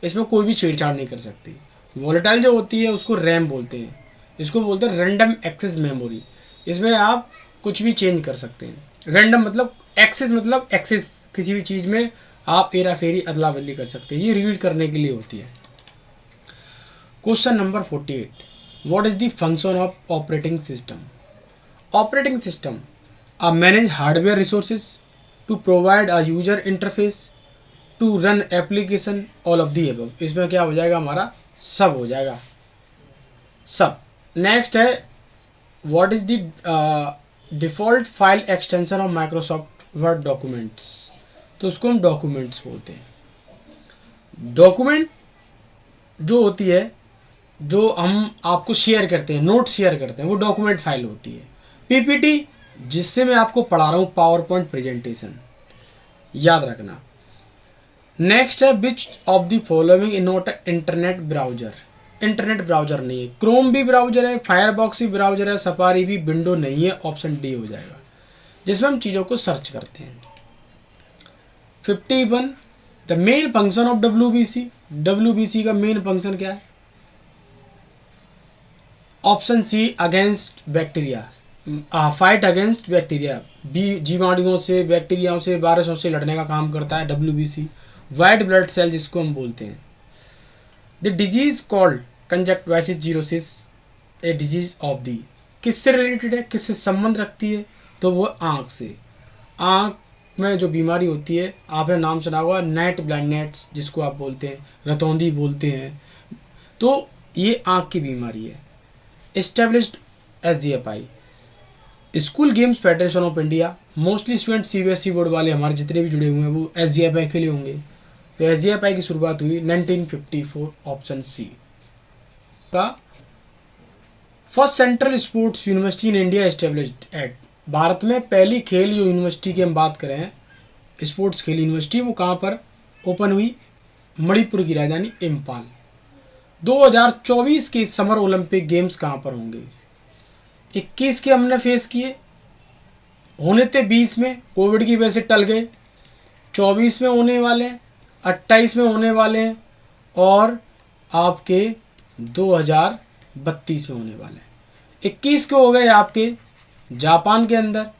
इसमें कोई भी छेड़छाड़ नहीं कर सकती। वॉलेटाइल जो होती है उसको रैम बोलते हैं, इसको बोलते हैं रैंडम एक्सेस मेमोरी, इसमें आप कुछ भी चेंज कर सकते हैं। रैंडम मतलब एक्सेस, मतलब एक्सेस किसी भी चीज़ में आप हेरा फेरी अदला बदली कर सकते हैं, ये रीड करने के लिए होती है। Question number 48, what is the function of operating system. Operating system manage hardware resources, to provide a user interface, to run application, all of the above. इसमें क्या हो जाएगा हमारा, सब हो जाएगा, सब। नेक्स्ट है what is the default file extension of Microsoft word documents. तो उसको हम डॉक्यूमेंट्स बोलते हैं। डॉक्यूमेंट जो होती है, जो हम आपको शेयर करते हैं, नोट शेयर करते हैं, वो डॉक्यूमेंट फाइल होती है। पीपीटी, जिससे मैं आपको पढ़ा रहा हूँ, पावर पॉइंट प्रेजेंटेशन, याद रखना। नेक्स्ट है which of the following is not internet browser. Internet browser नहीं है, क्रोम भी ब्राउजर है, फायरबॉक्स भी ब्राउजर है, सफारी भी, विंडो नहीं है, ऑप्शन डी हो जाएगा, जिसमें हम चीज़ों को सर्च करते हैं। 51, the main function of WBC. WBC का मेन फंक्शन क्या है, option C against bacteria, fight against bacteria, जीवाणुओं से, बैक्टीरियाओं से, वायरसों से लड़ने का काम करता है डब्ल्यूबीसी। वाइट ब्लड सेल जिसको हम बोलते हैं। The disease called conjunctivitis xerosis a disease of the, किससे रिलेटेड है, किससे संबंध रखती है, तो वो आँख से। आँख में जो बीमारी होती है, आपने नाम सुना होगा नाइट ब्लाइंडनेस जिसको आप बोलते हैं, रतौंधी बोलते हैं, तो ये आँख की बीमारी है। Established SGFI, school games federation of India. Mostly student CBSE board वाले हमारे जितने भी जुड़े हुए हैं वो SGFI के लिए होंगे। तो SGFI की शुरुआत हुई 1954, ऑप्शन सी का। First central sports university in India established at, भारत में पहली खेल जो यूनिवर्सिटी की हम बात करें, स्पोर्ट्स खेल यूनिवर्सिटी, वो कहाँ पर ओपन हुई, मणिपुर की राजधानी इम्फाल। 2024 के समर ओलंपिक गेम्स कहाँ पर होंगे, 21 के हमने फेस किए, होने थे 20 में, कोविड की वजह से टल गए, 24 में होने वाले हैं, 28 में होने वाले हैं, और आपके 2032 में होने वाले हैं। 21 के हो गए आपके जापान के अंदर,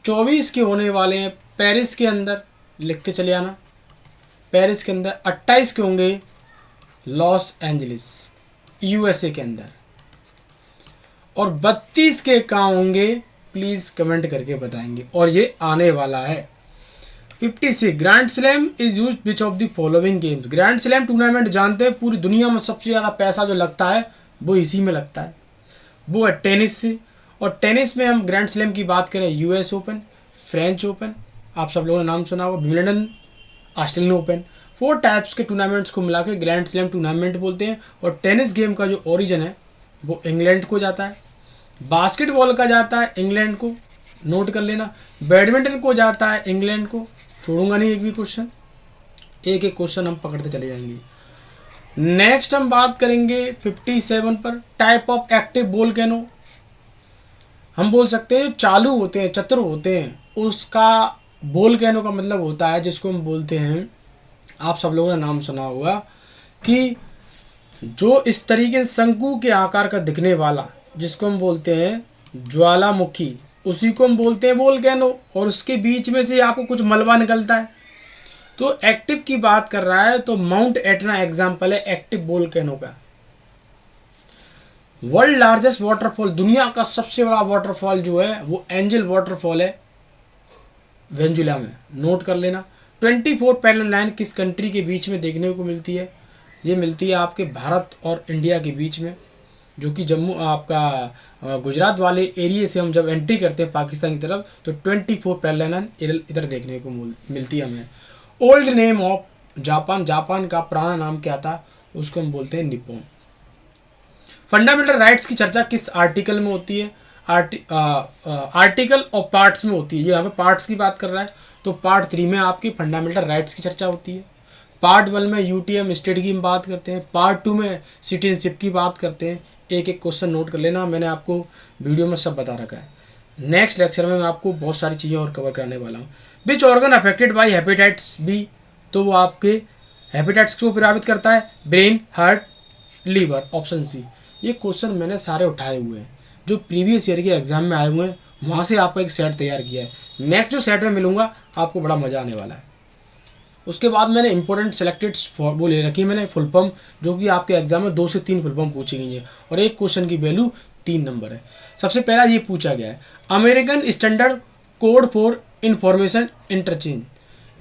24 के होने वाले हैं पेरिस के अंदर, लिखते चले आना, पेरिस के अंदर। 28 के होंगे लॉस एंजलिस USA के अंदर, और 32 के कहाँ होंगे प्लीज़ कमेंट करके बताएंगे, और ये आने वाला है। 56, grand slam is use which of the following games. Grand slam tournament जानते हैं, पूरी दुनिया में सबसे ज़्यादा पैसा जो लगता है वो इसी में लगता है, वो है टेनिस से। और टेनिस में हम ग्रैंड स्लैम की बात करें, US ओपन, फ्रेंच ओपन, आप सब लोगों ने नाम सुना होगा, विंबलडन, ऑस्ट्रेलियन ओपन, 4 टाइप्स के टूर्नामेंट्स को मिला के ग्रैंड स्लैम टूर्नामेंट बोलते हैं। और टेनिस गेम का जो ओरिजिन है वो इंग्लैंड को जाता है, बास्केटबॉल का जाता है इंग्लैंड को, नोट कर लेना, बैडमिंटन को जाता है इंग्लैंड को। छोड़ूंगा नहीं एक भी क्वेश्चन, एक एक क्वेश्चन हम पकड़ते चले जाएंगे। नेक्स्ट हम बात करेंगे 57 पर, type of active ball canoe. हम बोल सकते हैं चालू होते हैं, चतुर होते हैं, उसका बॉल कैनो का मतलब होता है जिसको हम बोलते हैं, आप सब लोगों ने नाम सुना होगा, कि जो इस तरीके से शंकु के आकार का दिखने वाला, जिसको हम बोलते हैं ज्वालामुखी, उसी को हम बोलते हैं वोल्केनो। और उसके बीच में से आपको कुछ मलबा निकलता है। तो एक्टिव की बात कर रहा है तो माउंट एटना एग्जाम्पल है एक्टिव वोल्केनो का। वर्ल्ड लार्जेस्ट वाटरफॉल, दुनिया का सबसे बड़ा वाटरफॉल जो है वो एंजल वाटरफॉल है वेनेजुएला में, नोट कर लेना। 24 पैरेलल लाइन किस कंट्री के बीच में देखने को मिलती है? ये मिलती है आपके भारत और इंडिया के बीच में, जो कि जम्मू आपका गुजरात वाले एरिया से हम जब एंट्री करते हैं पाकिस्तान की तरफ तो 24 पैरेलल लाइन इधर देखने को मिलती है हमें। Old name of Japan, Japan का पुराना नाम क्या था? उसको हम बोलते हैं निप्पॉन। फंडामेंटल राइट्स की चर्चा किस आर्टिकल में होती है? आर्टिकल और पार्ट्स में होती है। ये यहाँ पे पार्ट्स की बात कर रहा है तो पार्ट 3 में आपकी फंडामेंटल राइट्स की चर्चा होती है। पार्ट 1 में यूटीएम स्टेट की बात करते हैं, पार्ट 2 में सिटीजनशिप की बात करते हैं। एक एक क्वेश्चन नोट कर लेना, मैंने आपको वीडियो में सब बता रखा है। नेक्स्ट लेक्चर में मैं आपको बहुत सारी चीज़ें और कवर करने वाला हूँ। Which organ affected by hepatitis B, तो वो आपके हेपेटाइटिस को प्रभावित करता है? Brain, heart, liver, option C. ये क्वेश्चन मैंने सारे उठाए हुए हैं जो प्रीवियस ईयर के एग्जाम में आए हुए हैं, वहाँ से आपका एक सेट तैयार किया है। नेक्स्ट जो सेट में मिलूंगा आपको बड़ा मज़ा आने वाला है। उसके बाद मैंने इंपॉर्टेंट सेलेक्टेड वो ले रखी है मैंने फुल फॉर्म, जो कि आपके एग्जाम में 2 से 3 फुल फॉर्म पूछी गई है और एक क्वेश्चन की वैल्यू 3 नंबर है। सबसे पहला ये पूछा गया है, American standard code for information interchange,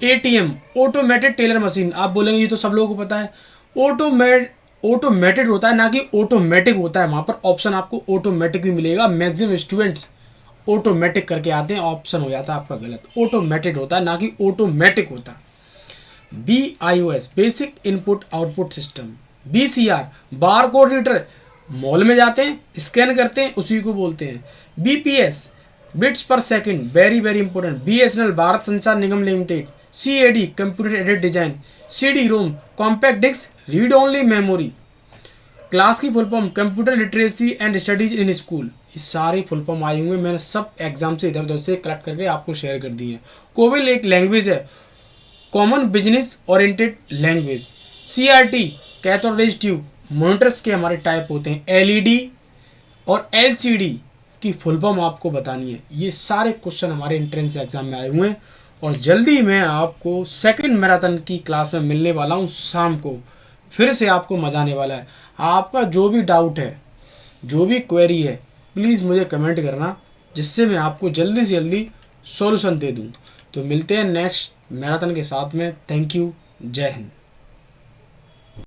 ATM automated teller machine. आप बोलेंगे ये तो सब लोगों को पता है, ऑटोमेटेड होता है ना कि ऑटोमेटिक होता है। वहाँ पर ऑप्शन आपको ऑटोमेटिक भी मिलेगा, मैक्सिमम स्टूडेंट्स ऑटोमेटिक करके आते हैं, ऑप्शन हो जाता है आपका गलत। ऑटोमेटेड होता है ना कि ऑटोमेटिक होता। BIOS basic input output system. BCR bar code reader, mall में जाते हैं स्कैन करते हैं उसी को बोलते हैं। BPS bits per second, very very important. BSNL Bharat Sanchar Nigam limited. CAD computer aided design. CD ROM compact disc read only memory. Class की full form computer literacy and studies in school. ये सारे फुल फॉर्म आए हुए, मैंने सब exam से इधर उधर से कलेक्ट करके आपको शेयर कर दिए हैं। कोविल एक लैंग्वेज है, common business oriented language. CRT cathode rays tube, monitors के हमारे टाइप होते हैं। LED और LCD की फुल फॉर्म आपको बतानी है। ये सारे क्वेश्चन हमारे एंट्रेंस एग्जाम में आए हुए हैं और जल्दी मैं आपको सेकंड मैराथन की क्लास में मिलने वाला हूँ शाम को। फिर से आपको मजा आने वाला है। आपका जो भी डाउट है, जो भी क्वेरी है, प्लीज़ मुझे कमेंट करना, जिससे मैं आपको जल्दी से जल्दी सॉल्यूशन दे दूँ। तो मिलते हैं नेक्स्ट मैराथन के साथ में। थैंक यू, जय हिंद।